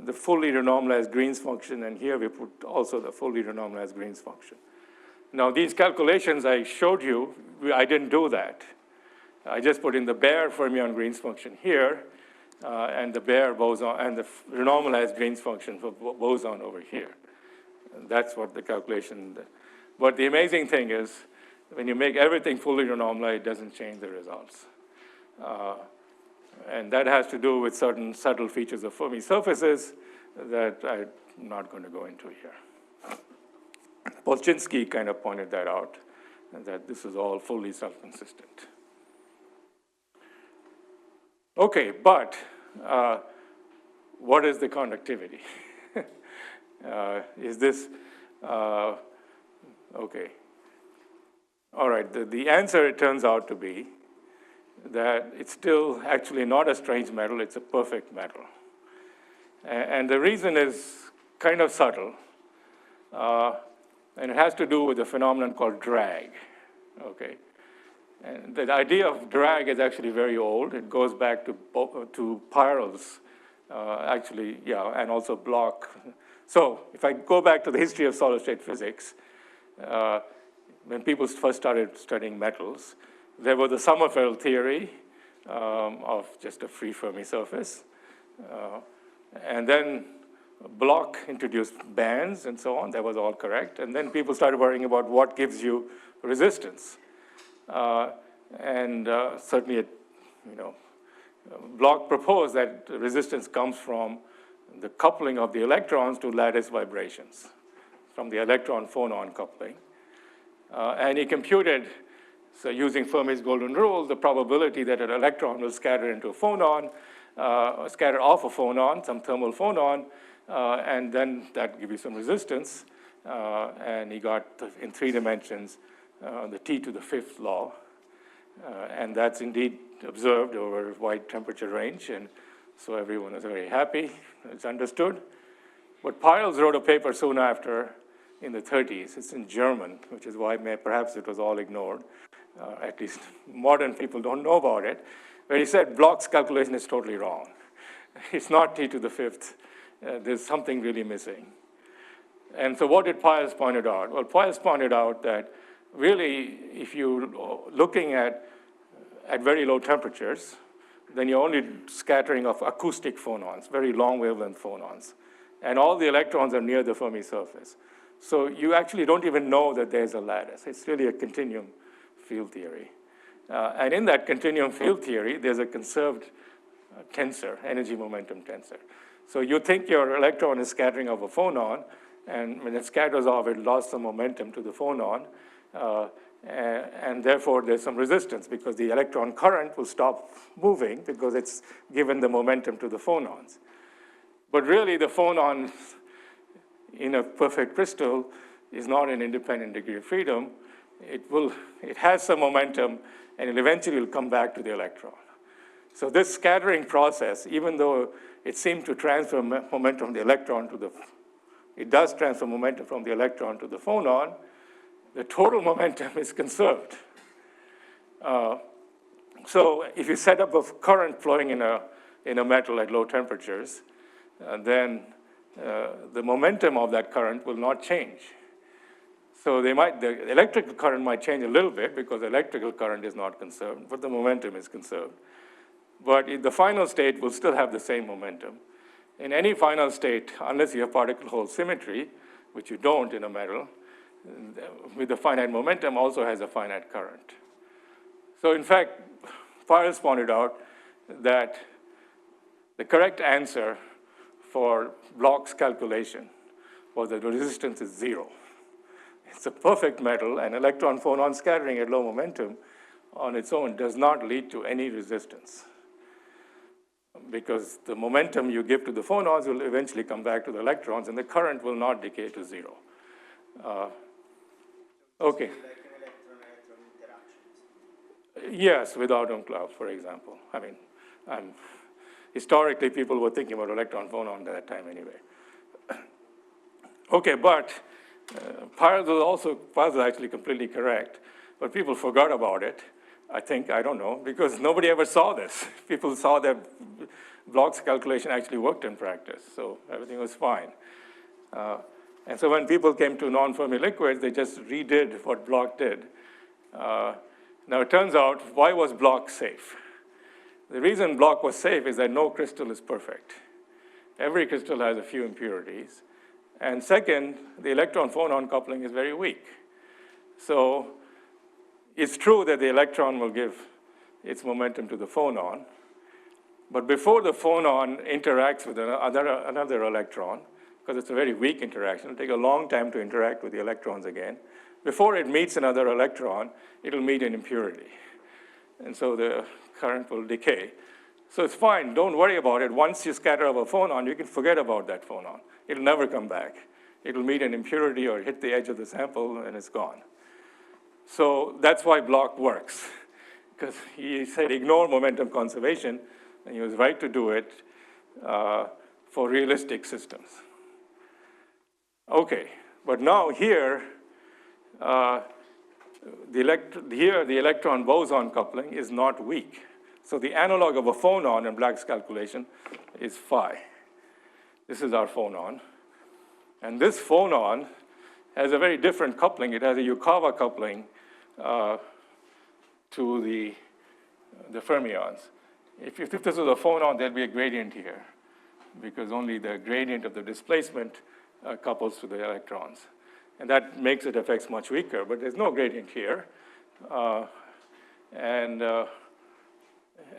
the fully renormalized Green's function, and here we put also the fully renormalized Green's function. Now these calculations I showed you, I didn't do that. I just put in the bare fermion-Green's function here, and the bare boson, and the renormalized Green's function for boson over here. And that's what the calculation did. But the amazing thing is, when you make everything fully renormalized, it doesn't change the results. And that has to do with certain subtle features of Fermi surfaces that I'm not going to go into here. Polchinski kind of pointed that out, that this is all fully self-consistent. Okay, but what is the conductivity? Is this, okay. All right, the answer, it turns out to be that it's still actually not a strange metal, it's a perfect metal. And the reason is kind of subtle, and it has to do with a phenomenon called drag, okay? And the idea of drag is actually very old. It goes back to Peierls, actually, yeah, and also Bloch. So if I go back to the history of solid-state physics, when people first started studying metals, there was the Sommerfeld theory of just a free Fermi surface. And then Bloch introduced bands and so on. That was all correct. And then people started worrying about what gives you resistance. Certainly, Bloch proposed that resistance comes from the coupling of the electrons to lattice vibrations, from the electron-phonon coupling. And he computed, so using Fermi's golden rule, the probability that an electron will scatter into a phonon, scatter off a phonon, some thermal phonon, and then that gives you some resistance. And he got, in 3 dimensions, the T to the 5th law. And that's indeed observed over a wide temperature range, and so everyone is very happy. It's understood. But Peierls wrote a paper soon after in the 30s. It's in German, which is why perhaps it was all ignored. At least modern people don't know about it. Where he said Bloch's calculation is totally wrong. It's not T to the 5th. There's something really missing. And so what did Peierls point out? Well, Peierls pointed out that really, if you're looking at very low temperatures, then you're only scattering of acoustic phonons, very long wavelength phonons. And all the electrons are near the Fermi surface. So you actually don't even know that there's a lattice. It's really a continuum field theory. And in that continuum field theory, there's a conserved tensor, energy momentum tensor. So you think your electron is scattering off a phonon, and when it scatters off, it lost some momentum to the phonon, and therefore there's some resistance because the electron current will stop moving because it's given the momentum to the phonons. But really, the phonon in a perfect crystal is not an independent degree of freedom. It has some momentum, and it eventually will come back to the electron. So this scattering process, even though it seems to transfer momentum from the electron to it does transfer momentum from the electron to the phonon, the total momentum is conserved. So if you set up a current flowing in a metal at low temperatures, then the momentum of that current will not change. So the electrical current might change a little bit because the electrical current is not conserved, but the momentum is conserved. But the final state will still have the same momentum. In any final state, unless you have particle-hole symmetry, which you don't in a metal, with the finite momentum also has a finite current. So in fact, Peierls pointed out that the correct answer for Bloch's calculation was that the resistance is 0. It's a perfect metal, and electron-phonon scattering at low momentum on its own does not lead to any resistance, because the momentum you give to the phonons will eventually come back to the electrons, and the current will not decay to 0. Okay. Like an electron-electron interactions. Yes, without Umlauf, for example. I mean, historically, people were thinking about electron-phonon at that time anyway. Okay, but Peierls was actually completely correct, but people forgot about it. I don't know, because nobody ever saw this. People saw that Bloch's calculation actually worked in practice, so everything was fine. And so when people came to non-Fermi liquids, they just redid what Bloch did. Now, it turns out, why was Bloch safe? The reason Bloch was safe is that no crystal is perfect. Every crystal has a few impurities. And second, the electron-phonon coupling is very weak. So it's true that the electron will give its momentum to the phonon, but before the phonon interacts with another electron, because it's a very weak interaction, it'll take a long time to interact with the electrons again. Before it meets another electron, it'll meet an impurity. And so the current will decay. So it's fine, don't worry about it. Once you scatter off a phonon, you can forget about that phonon. It'll never come back. It'll meet an impurity or hit the edge of the sample and it's gone. So that's why Bloch works, because he said ignore momentum conservation, and he was right to do it for realistic systems. Okay, but now here, the electron-boson coupling is not weak. So the analog of a phonon in Black's calculation is phi. This is our phonon. And this phonon has a very different coupling. It has a Yukawa coupling to the fermions. If this was a phonon, there'd be a gradient here, because only the gradient of the displacement couples to the electrons. And that makes its effects much weaker, but there's no gradient here. And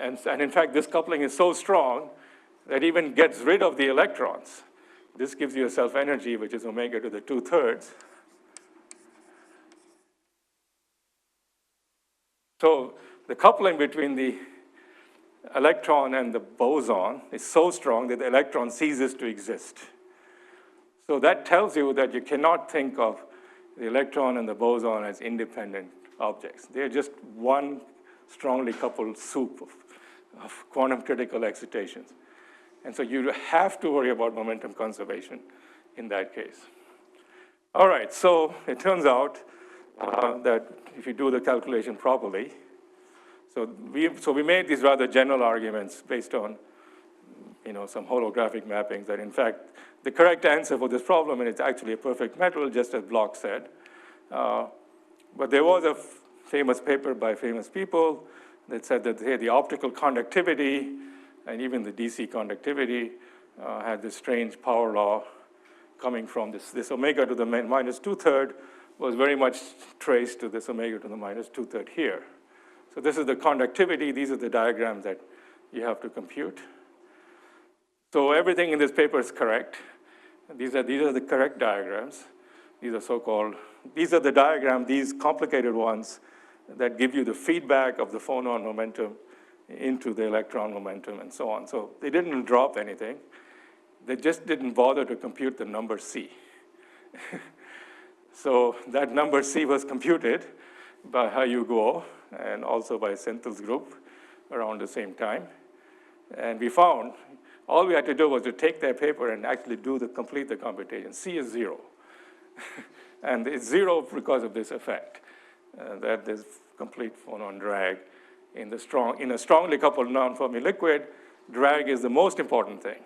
in fact, this coupling is so strong that even gets rid of the electrons. This gives you a self-energy, which is omega to the 2/3. So the coupling between the electron and the boson is so strong that the electron ceases to exist. So that tells you that you cannot think of the electron and the boson as independent objects. They're just one strongly coupled soup of quantum critical excitations. And so you have to worry about momentum conservation in that case. All right, so it turns out that if you do the calculation properly, so we made these rather general arguments based on some holographic mappings that in fact the correct answer for this problem, and it's actually a perfect metal, just as Bloch said. But there was a famous paper by famous people that said that the optical conductivity and even the DC conductivity had this strange power law coming from this omega to the minus 2/3 was very much traced to this omega to the minus 2/3 here. So this is the conductivity. These are the diagrams that you have to compute. So everything in this paper is correct. These are the correct diagrams. These are the diagrams, these complicated ones, that give you the feedback of the phonon momentum into the electron momentum and so on. So they didn't drop anything. They just didn't bother to compute the number C. So that number C was computed by Guo and also by Senthal's group around the same time. And we found all we had to do was to take their paper and actually complete the computation. C is 0. And it's 0 because of this effect, that there's complete phonon drag. In a strongly coupled non-Fermi liquid, drag is the most important thing.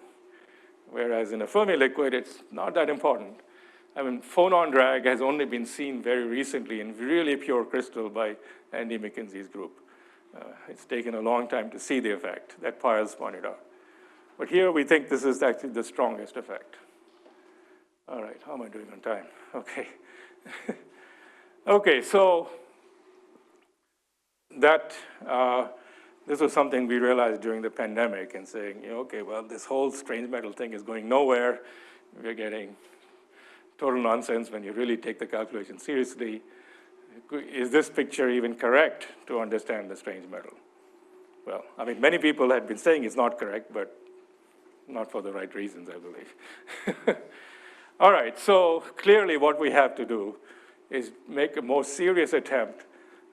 Whereas in a Fermi liquid, it's not that important. I mean, phonon drag has only been seen very recently in really pure crystal by Andy McKinsey's group. It's taken a long time to see the effect that Piles pointed out. But here we think this is actually the strongest effect. All right, how am I doing on time? Okay. Okay, so this was something we realized during the pandemic and saying, okay, well, this whole strange metal thing is going nowhere. We're getting total nonsense when you really take the calculation seriously. Is this picture even correct to understand the strange metal? Well, I mean, many people had been saying it's not correct, but not for the right reasons, I believe. All right, so clearly what we have to do is make a more serious attempt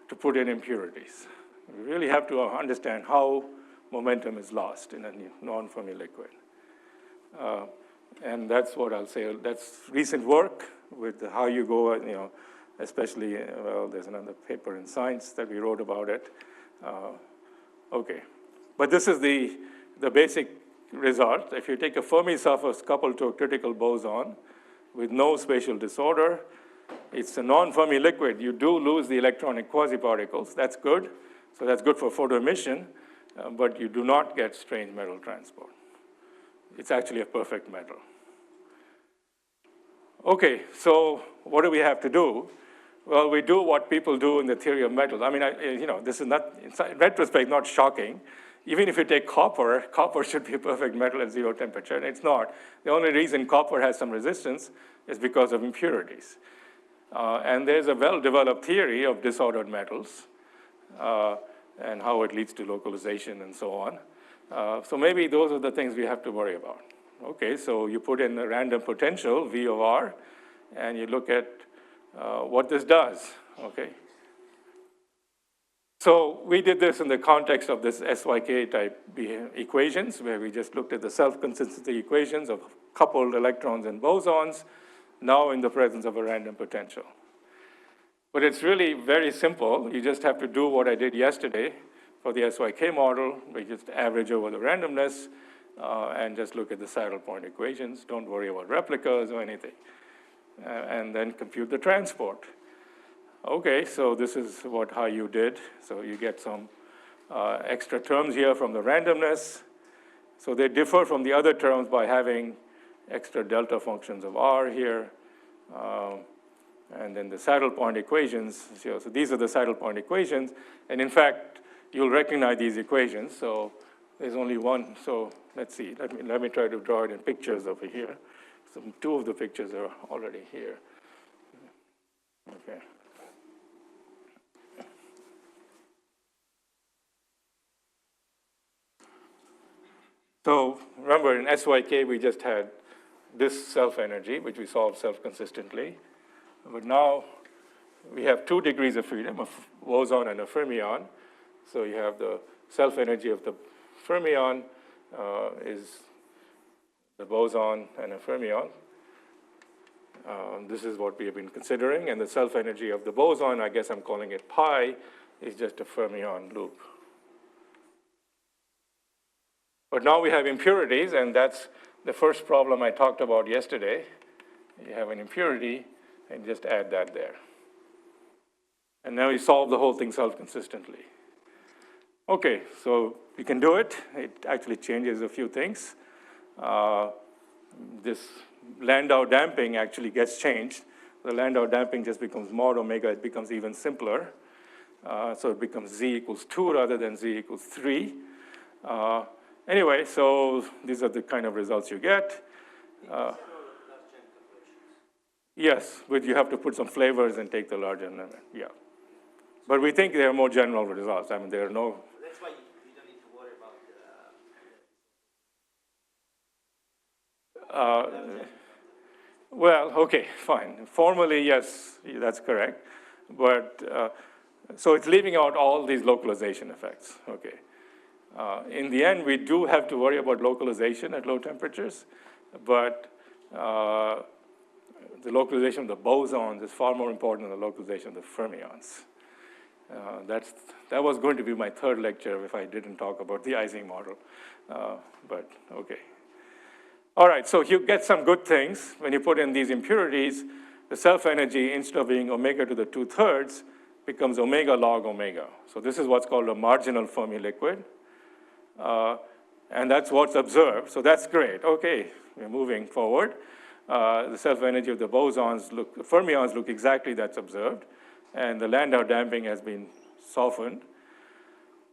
to put in impurities. We really have to understand how momentum is lost in a non-Fermi liquid. And that's what I'll say. That's recent work with how you go, especially, well, there's another paper in Science that we wrote about it. Okay, but this is the basic result. If you take a Fermi surface coupled to a critical boson with no spatial disorder, It's a non-Fermi liquid. You do lose the electronic quasiparticles. That's good. So that's good for photoemission, but you do not get strange metal transport. It's actually a perfect metal. Okay, so what do we have to do? Well, we do what people do in the theory of metals. I mean, this is not, in retrospect, not shocking. Even if you take copper, copper should be a perfect metal at 0 temperature, and it's not. The only reason copper has some resistance is because of impurities. And there's a well-developed theory of disordered metals and how it leads to localization and so on. So maybe those are the things we have to worry about. Okay, so you put in a random potential, V of R, and you look at what this does, okay? So we did this in the context of this SYK type equations, where we just looked at the self-consistency equations of coupled electrons and bosons, now in the presence of a random potential. But it's really very simple. You just have to do what I did yesterday for the SYK model. We just average over the randomness and just look at the saddle point equations. Don't worry about replicas or anything. And then compute the transport. Okay, so this is how you did. So you get some extra terms here from the randomness. So they differ from the other terms by having extra delta functions of R here. And then the saddle point equations. So these are the saddle point equations. And in fact, you'll recognize these equations. So there's only one. So let's see. Let me try to draw it in pictures over here. So two of the pictures are already here. Okay. So remember, in SYK, we just had this self-energy, which we solved self-consistently. But now we have 2 degrees of freedom, a boson and a fermion. So you have the self-energy of the fermion is the boson and a fermion. This is what we have been considering. And the self-energy of the boson, I guess I'm calling it pi, is just a fermion loop. But now we have impurities, and that's the first problem I talked about yesterday. You have an impurity, and just add that there. And now you solve the whole thing self-consistently. Okay, so we can do it. It actually changes a few things. This Landau damping actually gets changed. The Landau damping just becomes mod omega. It becomes even simpler. So it becomes z equals 2 rather than z equals 3. Anyway, so these are the kind of results you get. Yes, but you have to put some flavors and take the larger number. Yeah. But we think they are more general results. I mean, there are no. That's why you don't need to worry about well, okay, fine. Formally, yes, that's correct. But so it's leaving out all these localization effects. Okay. In the end, we do have to worry about localization at low temperatures, but the localization of the bosons is far more important than the localization of the fermions. That was going to be my third lecture if I didn't talk about the Ising model, but okay. All right, so you get some good things. When you put in these impurities, the self-energy, instead of being omega to the 2/3, becomes omega log omega. So this is what's called a marginal Fermi liquid. And that's what's observed. So that's great. Okay, we're moving forward. The self-energy of the fermions look exactly that's observed. And the Landau damping has been softened.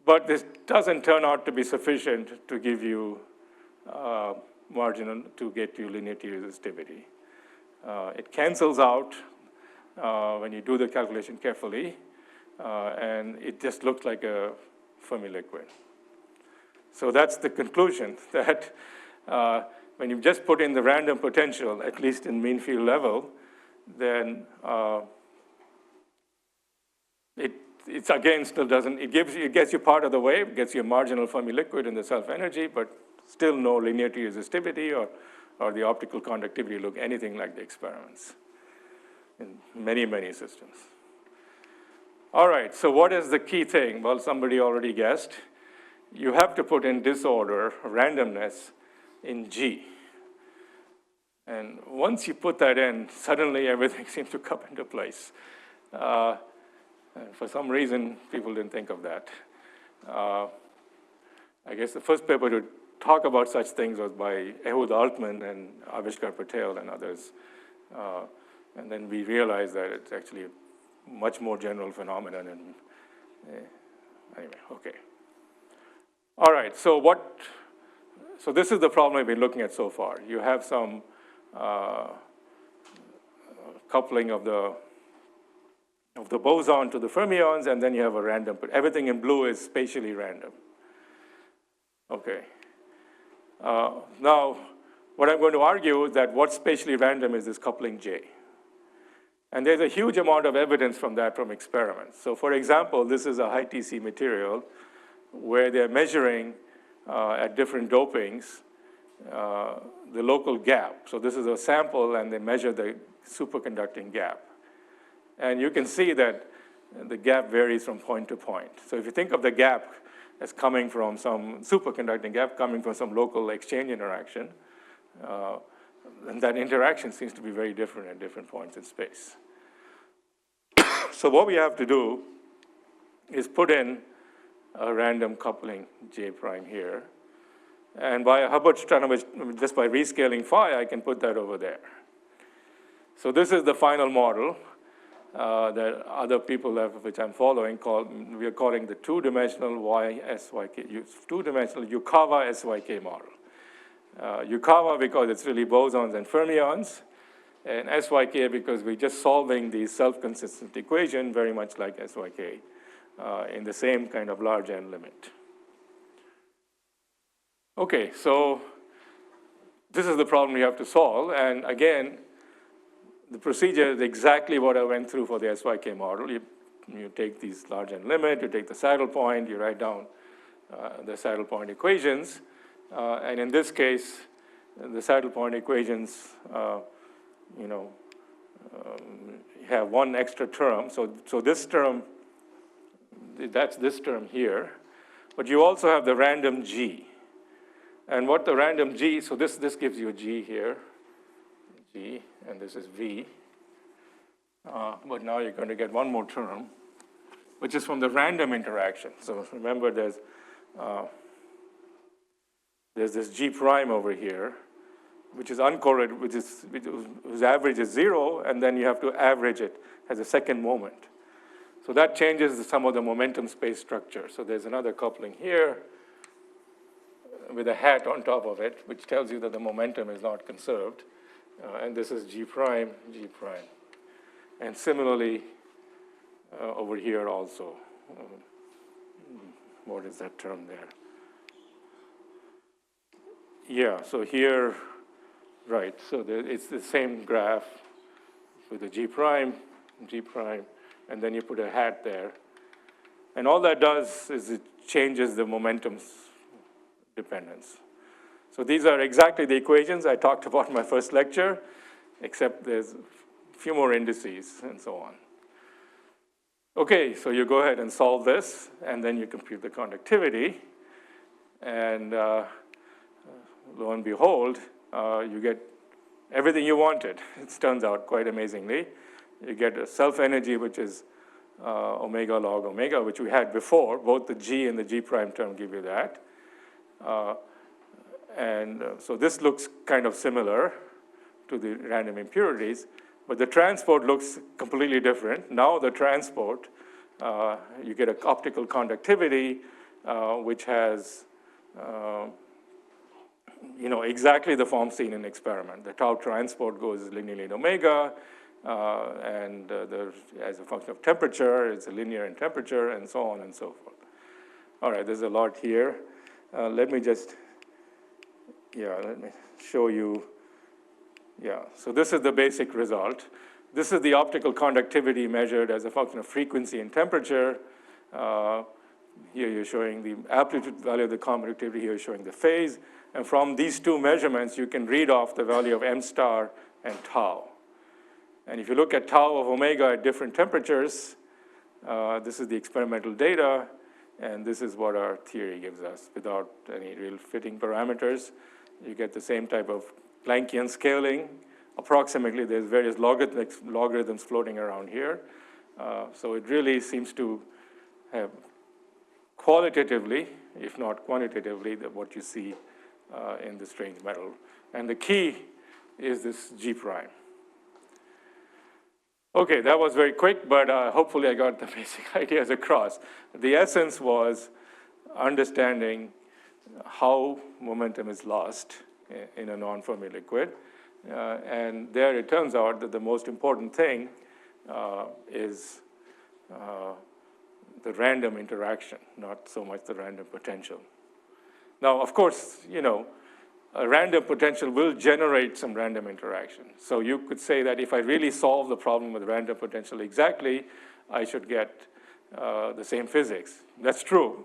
But this doesn't turn out to be sufficient to give you to get you linear T resistivity. It cancels out when you do the calculation carefully. And it just looks like a Fermi liquid. So that's the conclusion, that when you just put in the random potential, at least in mean field level, then it's again still doesn't, it gets you part of the way, it gets you a marginal Fermi liquid in the self-energy, but still no linear T resistivity or the optical conductivity look anything like the experiments in many, many systems. All right, so what is the key thing? Well, somebody already guessed. You have to put in disorder, randomness, in G. And once you put that in, suddenly everything seems to come into place. And for some reason, people didn't think of that. I guess the first paper to talk about such things was by Ehud Altman and Avishkar Patel and others. And then we realized that it's actually a much more general phenomenon. And anyway, okay. All right, so this is the problem we've been looking at so far. You have some coupling of the boson to the fermions, and then you have a random, but everything in blue is spatially random. Okay. Now, what I'm going to argue is that what's spatially random is this coupling J. And there's a huge amount of evidence from that from experiments. So for example, this is a high TC material where they're measuring at different dopings the local gap. So this is a sample, and they measure the superconducting gap. And you can see that the gap varies from point to point. So if you think of the gap as coming from some superconducting gap, coming from some local exchange interaction, and that interaction seems to be very different at different points in space. So what we have to do is put in a random coupling J prime here. And by a Hubbard-Stratonovich, just by rescaling phi, I can put that over there. So this is the final model that other people have, which I'm following, we are calling the two-dimensional YSYK, two-dimensional Yukawa SYK model. Yukawa because it's really bosons and fermions, and SYK because we're just solving the self-consistent equation very much like SYK in the same kind of large N limit. Okay, so this is the problem we have to solve, and again, the procedure is exactly what I went through for the SYK model. You take these large N limit, you take the saddle point, you write down the saddle point equations, and in this case, the saddle point equations, have one extra term. So this term, that's this term here, but you also have the random G. And what the random G, so this gives you a G here, G, and this is V. But now you're going to get one more term, which is from the random interaction. So remember there's this G prime over here, which is uncorrelated, whose average is 0, and then you have to average it as a second moment. So that changes some of the momentum space structure. So there's another coupling here with a hat on top of it, which tells you that the momentum is not conserved. And this is G prime, G prime. And similarly, over here also. What is that term there? Yeah, so here, right, so it's the same graph with the G prime, and then you put a hat there. And all that does is it changes the momentum dependence. So these are exactly the equations I talked about in my first lecture, except there's a few more indices and so on. Okay, so you go ahead and solve this, and then you compute the conductivity, and lo and behold, you get everything you wanted. It turns out quite amazingly. You get a self-energy, which is omega log omega, which we had before. Both the G and the G prime term give you that. So this looks kind of similar to the random impurities, but the transport looks completely different. Now the transport, you get an optical conductivity, which has exactly the form seen in experiment. The tau transport goes linearly in omega, and as a function of temperature, it's a linear in temperature, and so on and so forth. All right, there's a lot here. Let me show you. Yeah, so this is the basic result. This is the optical conductivity measured as a function of frequency and temperature. Here you're showing the amplitude value of the conductivity, here you're showing the phase. And from these two measurements, you can read off the value of m star and tau. And if you look at tau of omega at different temperatures, this is the experimental data, and this is what our theory gives us without any real fitting parameters. You get the same type of Planckian scaling. Approximately, there's various logarithms floating around here. So it really seems to have qualitatively, if not quantitatively, what you see in the strange metal. And the key is this G prime. Okay, that was very quick, but hopefully I got the basic ideas across. The essence was understanding how momentum is lost in a non-Fermi liquid. And there it turns out that the most important thing is the random interaction, not so much the random potential. Now, of course, you know, a random potential will generate some random interaction. So you could say that if I really solve the problem with random potential exactly, I should get the same physics. That's true,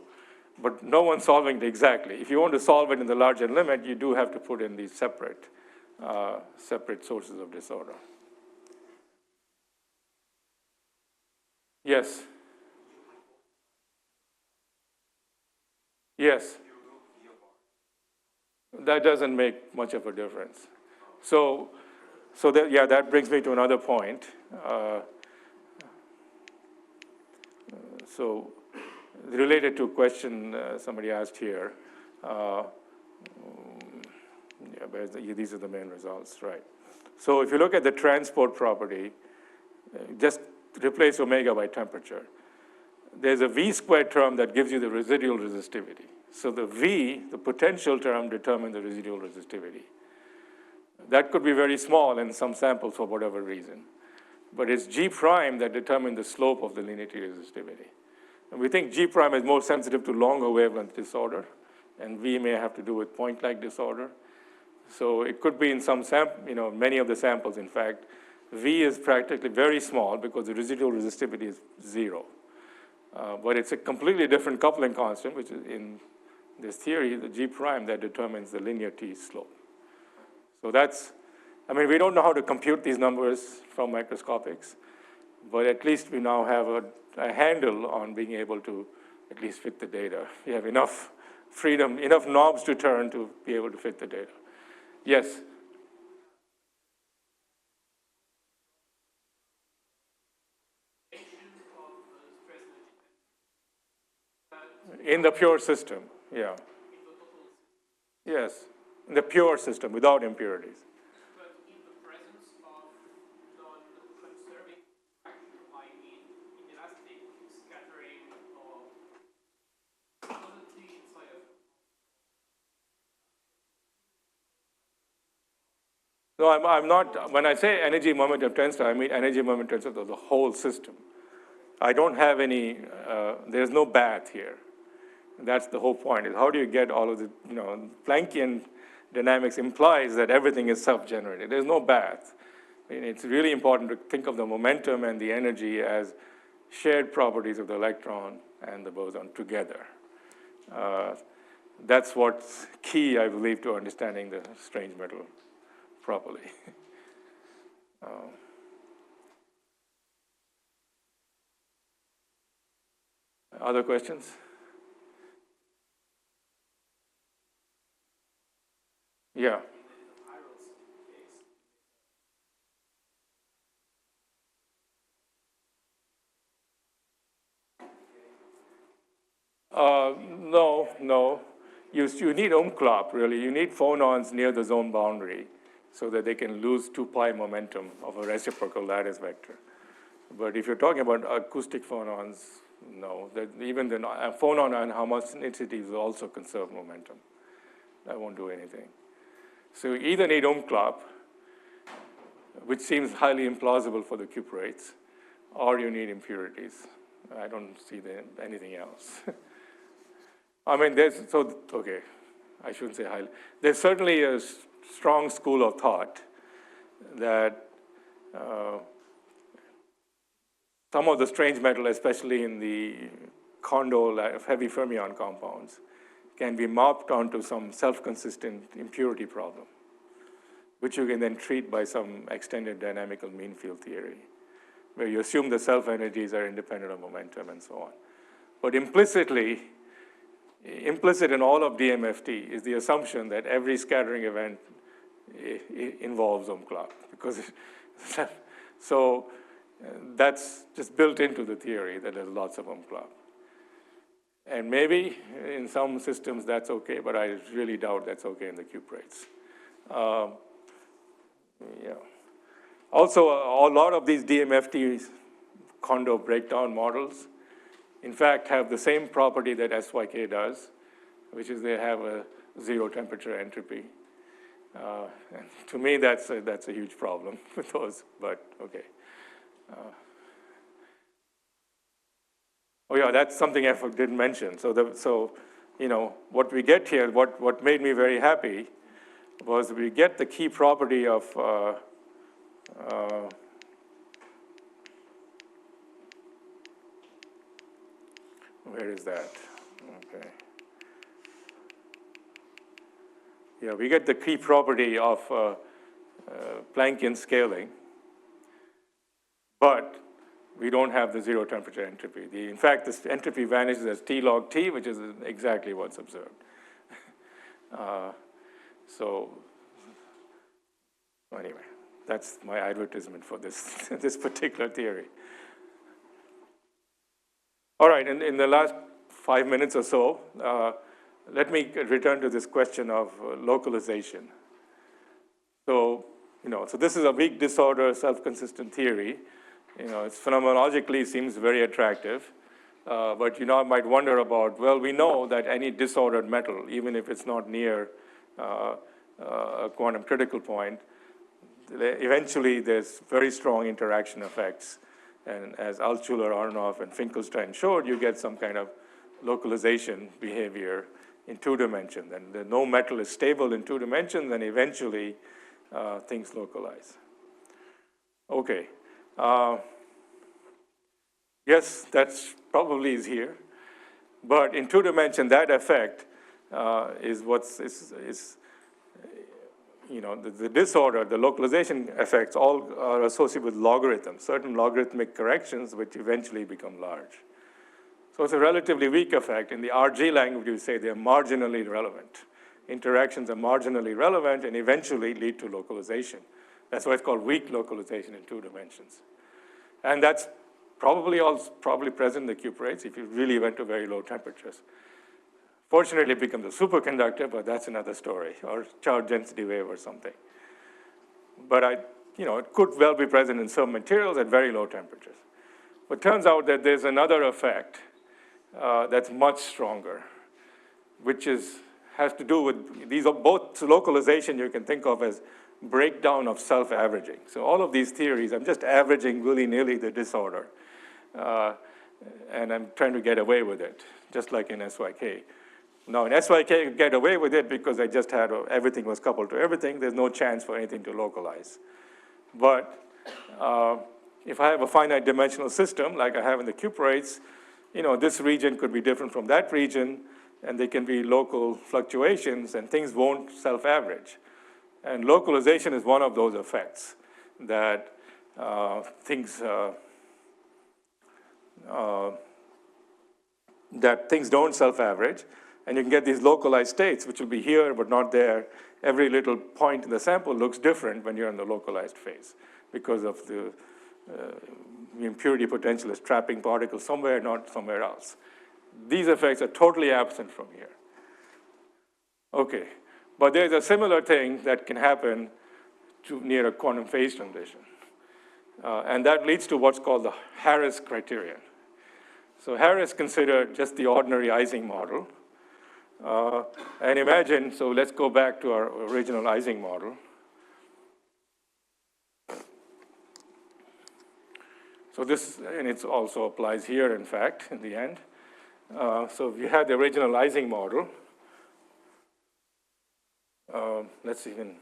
but no one's solving it exactly. If you want to solve it in the larger limit, you do have to put in these separate sources of disorder. Yes? Yes. That doesn't make much of a difference. So that, yeah, that brings me to another point. So related to a question somebody asked here, these are the main results, right? So if you look at the transport property, just replace omega by temperature. There's a V squared term that gives you the residual resistivity. So the V, the potential term, determines the residual resistivity. That could be very small in some samples for whatever reason. But it's G prime that determines the slope of the linearity resistivity. And we think G prime is more sensitive to longer wavelength disorder, and V may have to do with point-like disorder. So it could be in some many of the samples, in fact, V is practically very small because the residual resistivity is 0. But it's a completely different coupling constant, which is in this theory, the G prime, that determines the linear T slope. So that's, I mean, we don't know how to compute these numbers from microscopics, but at least we now have a handle on being able to at least fit the data. We have enough freedom, enough knobs to turn to be able to fit the data. Yes? In the pure system, yeah. Yes, in the pure system, without impurities. But in the presence of non-conserving interaction, I mean inelastic scattering or quality inside of. No, I'm not, when I say energy momentum tensor, I mean energy momentum tensor of the whole system. I don't have any, there's no bath here. That's the whole point, is how do you get all of the, Planckian dynamics implies that everything is self-generated. There's no bath. I mean, it's really important to think of the momentum and the energy as shared properties of the electron and the boson together. That's what's key, I believe, to understanding the strange metal properly. Other questions? Yeah. No. You need umklapp, really. You need phonons near the zone boundary so that they can lose 2 pi momentum of a reciprocal lattice vector. But if you're talking about acoustic phonons, no. Even the phonon anharmonicity will also conserve momentum. That won't do anything. So you either need umklapp, which seems highly implausible for the cuprates, or you need impurities. I don't see anything else. I mean, I shouldn't say highly. There's certainly a strong school of thought that some of the strange metal, especially in the Kondo heavy fermion compounds, can be mapped onto some self-consistent impurity problem, which you can then treat by some extended dynamical mean field theory, where you assume the self-energies are independent of momentum and so on. But implicit in all of DMFT is the assumption that every scattering event involves clock, because so that's just built into the theory that there's lots of clock. And maybe in some systems that's okay, but I really doubt that's okay in the cuprates. Yeah. Also, a lot of these DMFT Kondo breakdown models, in fact, have the same property that SYK does, which is they have a zero temperature entropy. And to me, that's a huge problem with those, but okay. Oh yeah, that's something I didn't mention. So you know, what we get here, what made me very happy was we get the key property of where is that? Okay. Yeah, we get the key property of Planckian scaling, but we don't have the zero temperature entropy. In fact, this entropy vanishes as T log T, which is exactly what's observed. So anyway, that's my advertisement for this, this particular theory. All right, in the last 5 minutes or so, let me return to this question of localization. So, you know, so this is a weak disorder, self-consistent theory. You know, it's phenomenologically seems very attractive, but you know, I might wonder about, well, we know that any disordered metal, even if it's not near a quantum critical point, eventually there's very strong interaction effects. And as Altshuler, Aronoff, and Finkelstein showed, you get some kind of localization behavior in 2 dimensions. And no metal is stable in 2 dimensions, and eventually things localize. Okay. Yes, that's probably is here. But in 2 dimensions, that effect is what's, you know, the disorder, the localization effects all are associated with logarithms, certain logarithmic corrections which eventually become large. So it's a relatively weak effect. In the RG language, you say they're marginally relevant. Interactions are marginally relevant and eventually lead to localization. That's why it's called weak localization in 2 dimensions. And that's probably present in the cuprates if you really went to very low temperatures. Fortunately, it becomes a superconductor, but that's another story, or charge density wave or something. But you know, it could well be present in some materials at very low temperatures. But it turns out that there's another effect that's much stronger, which has to do with, these are both localization you can think of as breakdown of self-averaging. So all of these theories, I'm just averaging willy-nilly the disorder, and I'm trying to get away with it, just like in SYK. Now, in SYK, you get away with it because I just had everything was coupled to everything. There's no chance for anything to localize. But if I have a finite dimensional system, like I have in the cuprates, you know, this region could be different from that region, and there can be local fluctuations, and things won't self-average. And localization is one of those effects that things don't self-average. And you can get these localized states, which will be here but not there. Every little point in the sample looks different when you're in the localized phase because of the impurity potential is trapping particles somewhere, not somewhere else. These effects are totally absent from here. Okay, but there's a similar thing that can happen near a quantum phase transition. And that leads to what's called the Harris criterion. So Harris considered just the ordinary Ising model. And imagine, so let's go back to our original Ising model. So this, and it also applies here, in fact, in the end. So if you had the original Ising model, let's even,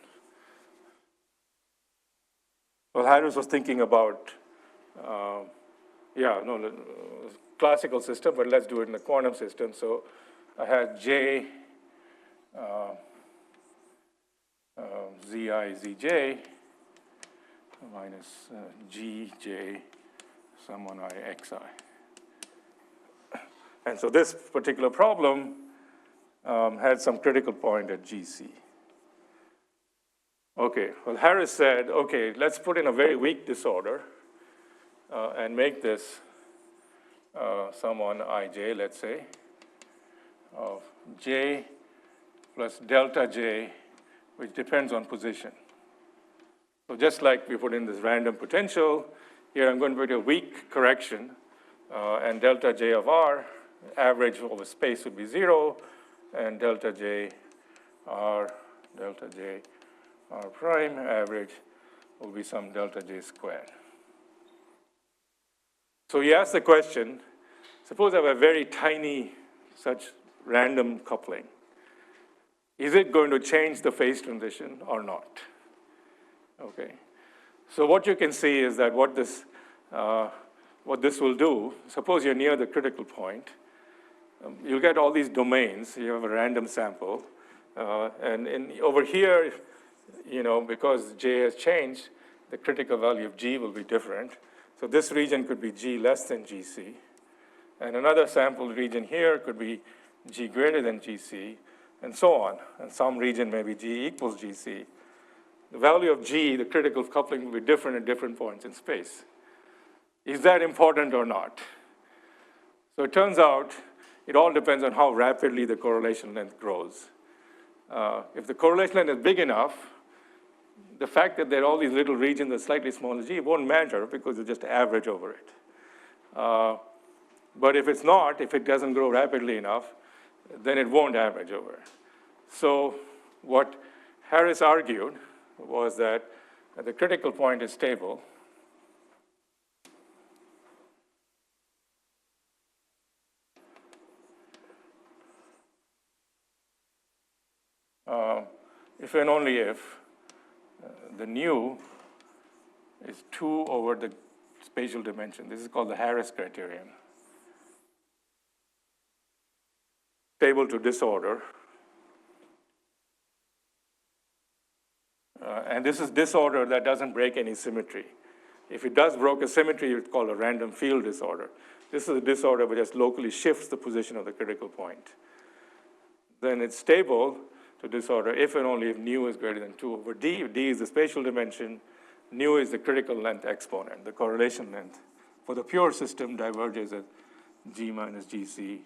well, Harris was thinking about, classical system, but let's do it in a quantum system. So I had J, Zi, Zj, minus Gj, some 1I, Xi. And so this particular problem had some critical point at Gc. Okay, well, Harris said, okay, let's put in a very weak disorder and make this sum on ij, let's say, of j plus delta j, which depends on position. So just like we put in this random potential, here I'm going to put a weak correction, and delta j of r, average over space would be 0, and delta j r prime average will be some delta j squared. So you ask the question, suppose I have a very tiny such random coupling. Is it going to change the phase transition or not? Okay. So what you can see is that what this will do, suppose you're near the critical point, you'll get all these domains. You have a random sample. And over here, because J has changed, the critical value of G will be different. So this region could be G less than GC. And another sample region here could be G greater than GC, and so on. And some region may be G equals GC. The value of G, the critical coupling, will be different at different points in space. Is that important or not? So it turns out it all depends on how rapidly the correlation length grows. If the correlation length is big enough, the fact that there are all these little regions that are slightly smaller G won't matter because you just average over it. But if it's not, if it doesn't grow rapidly enough, then it won't average over. So what Harris argued was that the critical point is stable. If and only if the nu is 2 over the spatial dimension. This is called the Harris criterion. Stable to disorder. And this is disorder that doesn't break any symmetry. If it does break a symmetry, it's called a random field disorder. This is a disorder which just locally shifts the position of the critical point. Then it's stable to disorder if and only if nu is greater than 2 over d. D is the spatial dimension. Nu is the critical length exponent, the correlation length. For the pure system, diverges at g minus gc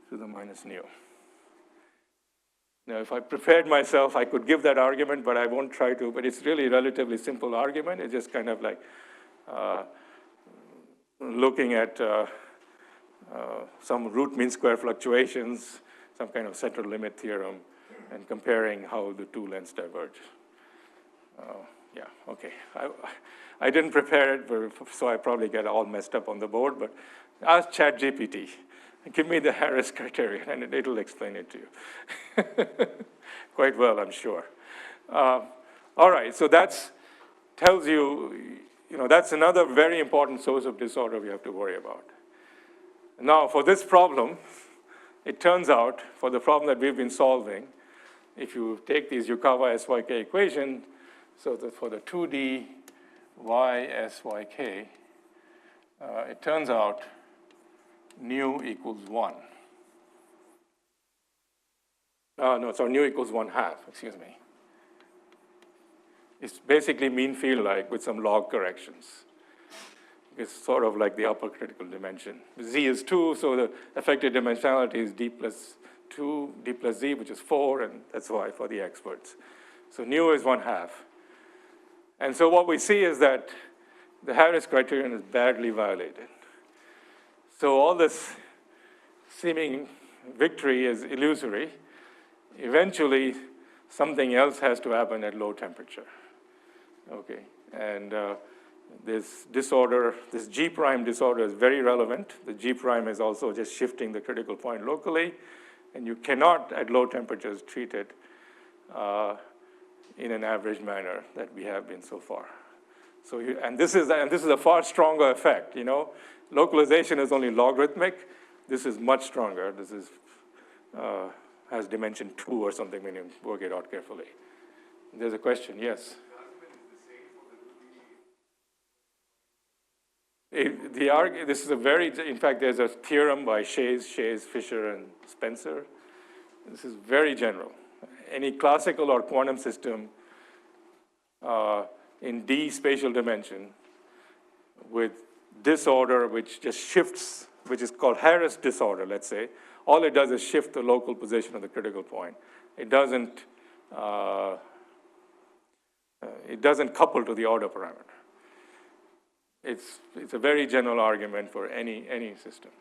to the minus nu. Now, if I prepared myself, I could give that argument, but I won't try to. But it's really a relatively simple argument. It's just kind of like looking at some root mean square fluctuations, some kind of central limit theorem, and comparing how the two lengths diverge. Yeah, okay. I didn't prepare it, so I probably get all messed up on the board, but ask ChatGPT. Give me the Harris criterion, and it'll explain it to you. Quite well, I'm sure. All right, so that tells you, that's another very important source of disorder we have to worry about. Now, for this problem, it turns out, for the problem that we've been solving, if you take these Yukawa SYK equation, so that for the 2D y SYK, it turns out nu equals 1. No, sorry, nu equals 1/2, excuse me. It's basically mean field like with some log corrections. It's sort of like the upper critical dimension. Z is 2, so the effective dimensionality is d plus 2, d plus z, which is 4, and that's why for the experts. So nu is 1/2. And so what we see is that the Harris criterion is badly violated. So all this seeming victory is illusory. Eventually, something else has to happen at low temperature. Okay, and this disorder, this G prime disorder is very relevant. The G prime is also just shifting the critical point locally, and you cannot, at low temperatures, treat it in an average manner that we have been so far. So, and this is a far stronger effect. Localization is only logarithmic. This is much stronger. This is has dimension 2 or something when you work it out carefully. There's a question. Yes. This is in fact, there's a theorem by Shays, Fisher, and Spencer. This is very general. Any classical or quantum system in D spatial dimension with disorder which just shifts, which is called Harris disorder, let's say. All it does is shift the local position of the critical point. It doesn't couple to the order parameter. It's a very general argument for any system.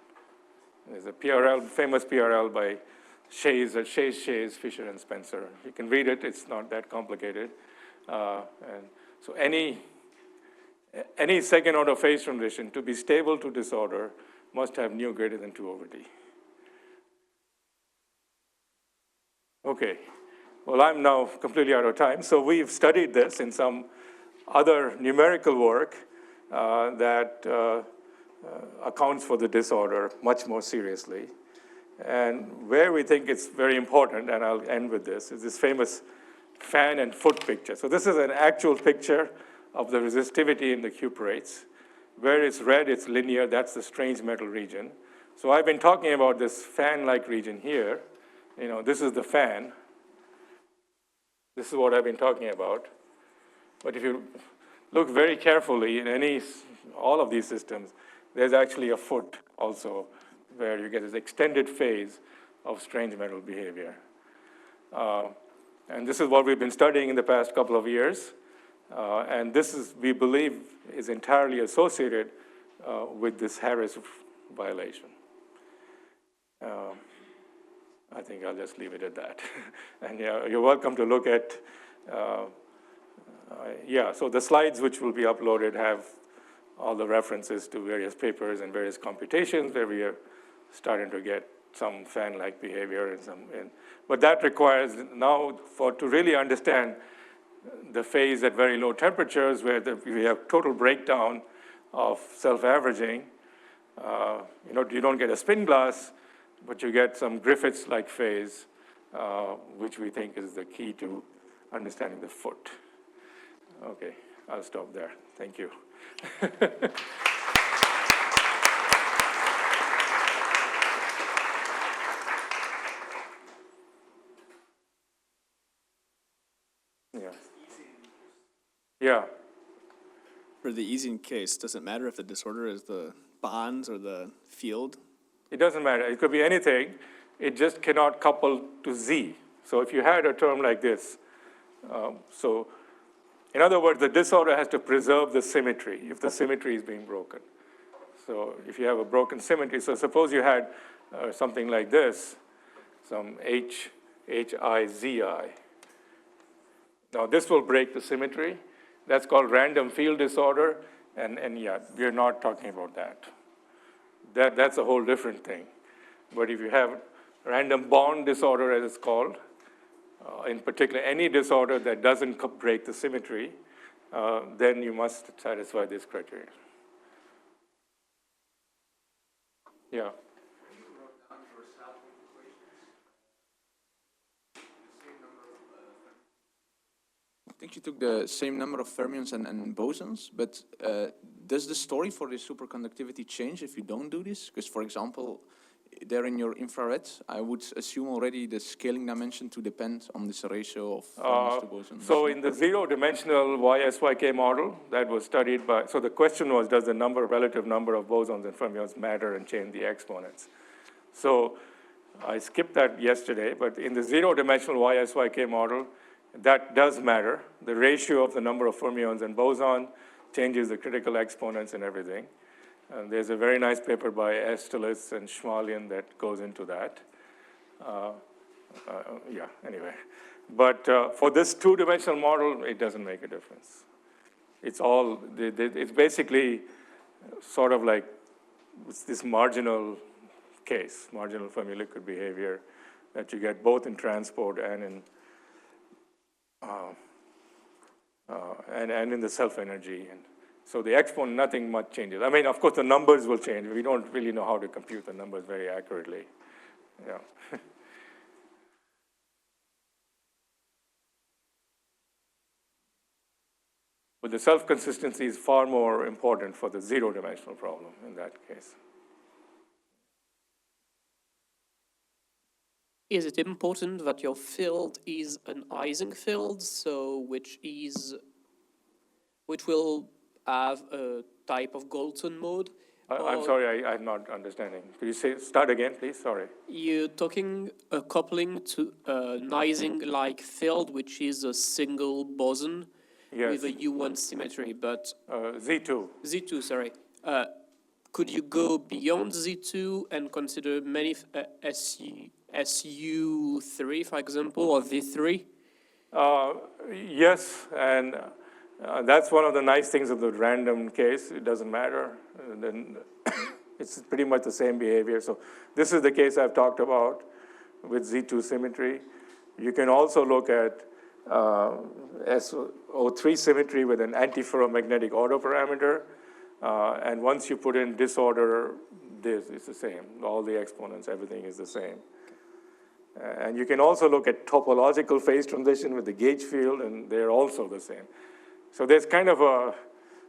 There's a PRL, famous PRL by Shays, Fisher, and Spencer. You can read it, it's not that complicated. And so any second order phase transition to be stable to disorder must have nu greater than 2 over D. Okay, well, I'm now completely out of time. So we've studied this in some other numerical work that accounts for the disorder much more seriously. And where we think it's very important, and I'll end with this, is this famous fan and foot picture. So this is an actual picture of the resistivity in the cuprates. Where it's red, it's linear, that's the strange metal region. So I've been talking about this fan-like region here. You know, this is the fan. This is what I've been talking about. But if you look very carefully in all of these systems, there's actually a foot also where you get this extended phase of strange metal behavior. And this is what we've been studying in the past couple of years. And this is, we believe, is entirely associated with this Harris violation. I think I'll just leave it at that. And yeah, you're welcome to look at, so the slides which will be uploaded have all the references to various papers and various computations where we are starting to get some fan-like behavior but that requires now to really understand the phase at very low temperatures where we have total breakdown of self-averaging. You don't get a spin glass, but you get some Griffiths-like phase, which we think is the key to understanding the foot. Okay, I'll stop there. Thank you. Yeah. For the Ising case, does it matter if the disorder is the bonds or the field? It doesn't matter. It could be anything. It just cannot couple to Z. So if you had a term like this, so in other words, the disorder has to preserve the symmetry if the symmetry is being broken. So if you have a broken symmetry, so suppose you had something like this, some HIZI. Now this will break the symmetry. That's called random field disorder, and yeah, we're not talking about that. That's a whole different thing. But if you have random bond disorder, as it's called, in particular any disorder that doesn't break the symmetry, then you must satisfy this criteria. Yeah. I think you took the same number of fermions and bosons, but does the story for the superconductivity change if you don't do this? Because, for example, there in your infrared, I would assume already the scaling dimension to depend on this ratio of fermions to bosons. So in the zero-dimensional YSYK model that was studied by, so the question was, does the relative number of bosons and fermions matter and change the exponents? So I skipped that yesterday, but in the zero-dimensional YSYK model, that does matter. The ratio of the number of fermions and boson changes the critical exponents and everything. And there's a very nice paper by Estelis and Schmalian that goes into that. Anyway. But for this two-dimensional model, it doesn't make a difference. It's basically sort of like this marginal case, marginal fermi-liquid behavior that you get both in transport and in the self-energy. And so the exponent, nothing much changes. I mean, of course, the numbers will change. We don't really know how to compute the numbers very accurately. Yeah. But the self-consistency is far more important for the zero-dimensional problem in that case. Is it important that your field is an Ising field, so which is which will have a type of Galton mode. I'm sorry, I'm not understanding. Could you start again, please? Sorry. You're talking a coupling to an Ising-like field, which is a single boson Yes. with a U1 symmetry, but Z2. Z2, sorry. Could you go beyond Z2 and consider many SU3, for example, or V3? Yes, and that's one of the nice things of the random case. It doesn't matter. Then it's pretty much the same behavior. So this is the case I've talked about with Z2 symmetry. You can also look at SO3 symmetry with an antiferromagnetic autoparameter. And once you put in disorder, this is the same. All the exponents, everything is the same. And you can also look at topological phase transition with the gauge field, and they're also the same. So there's kind of a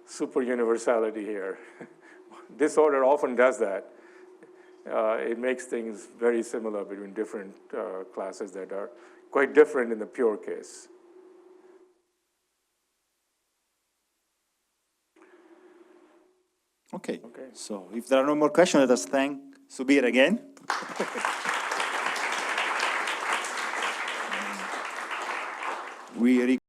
super universality here. Disorder often does that. It makes things very similar between different classes that are quite different in the pure case. Okay. So if there are no more questions, let us thank Subir again. We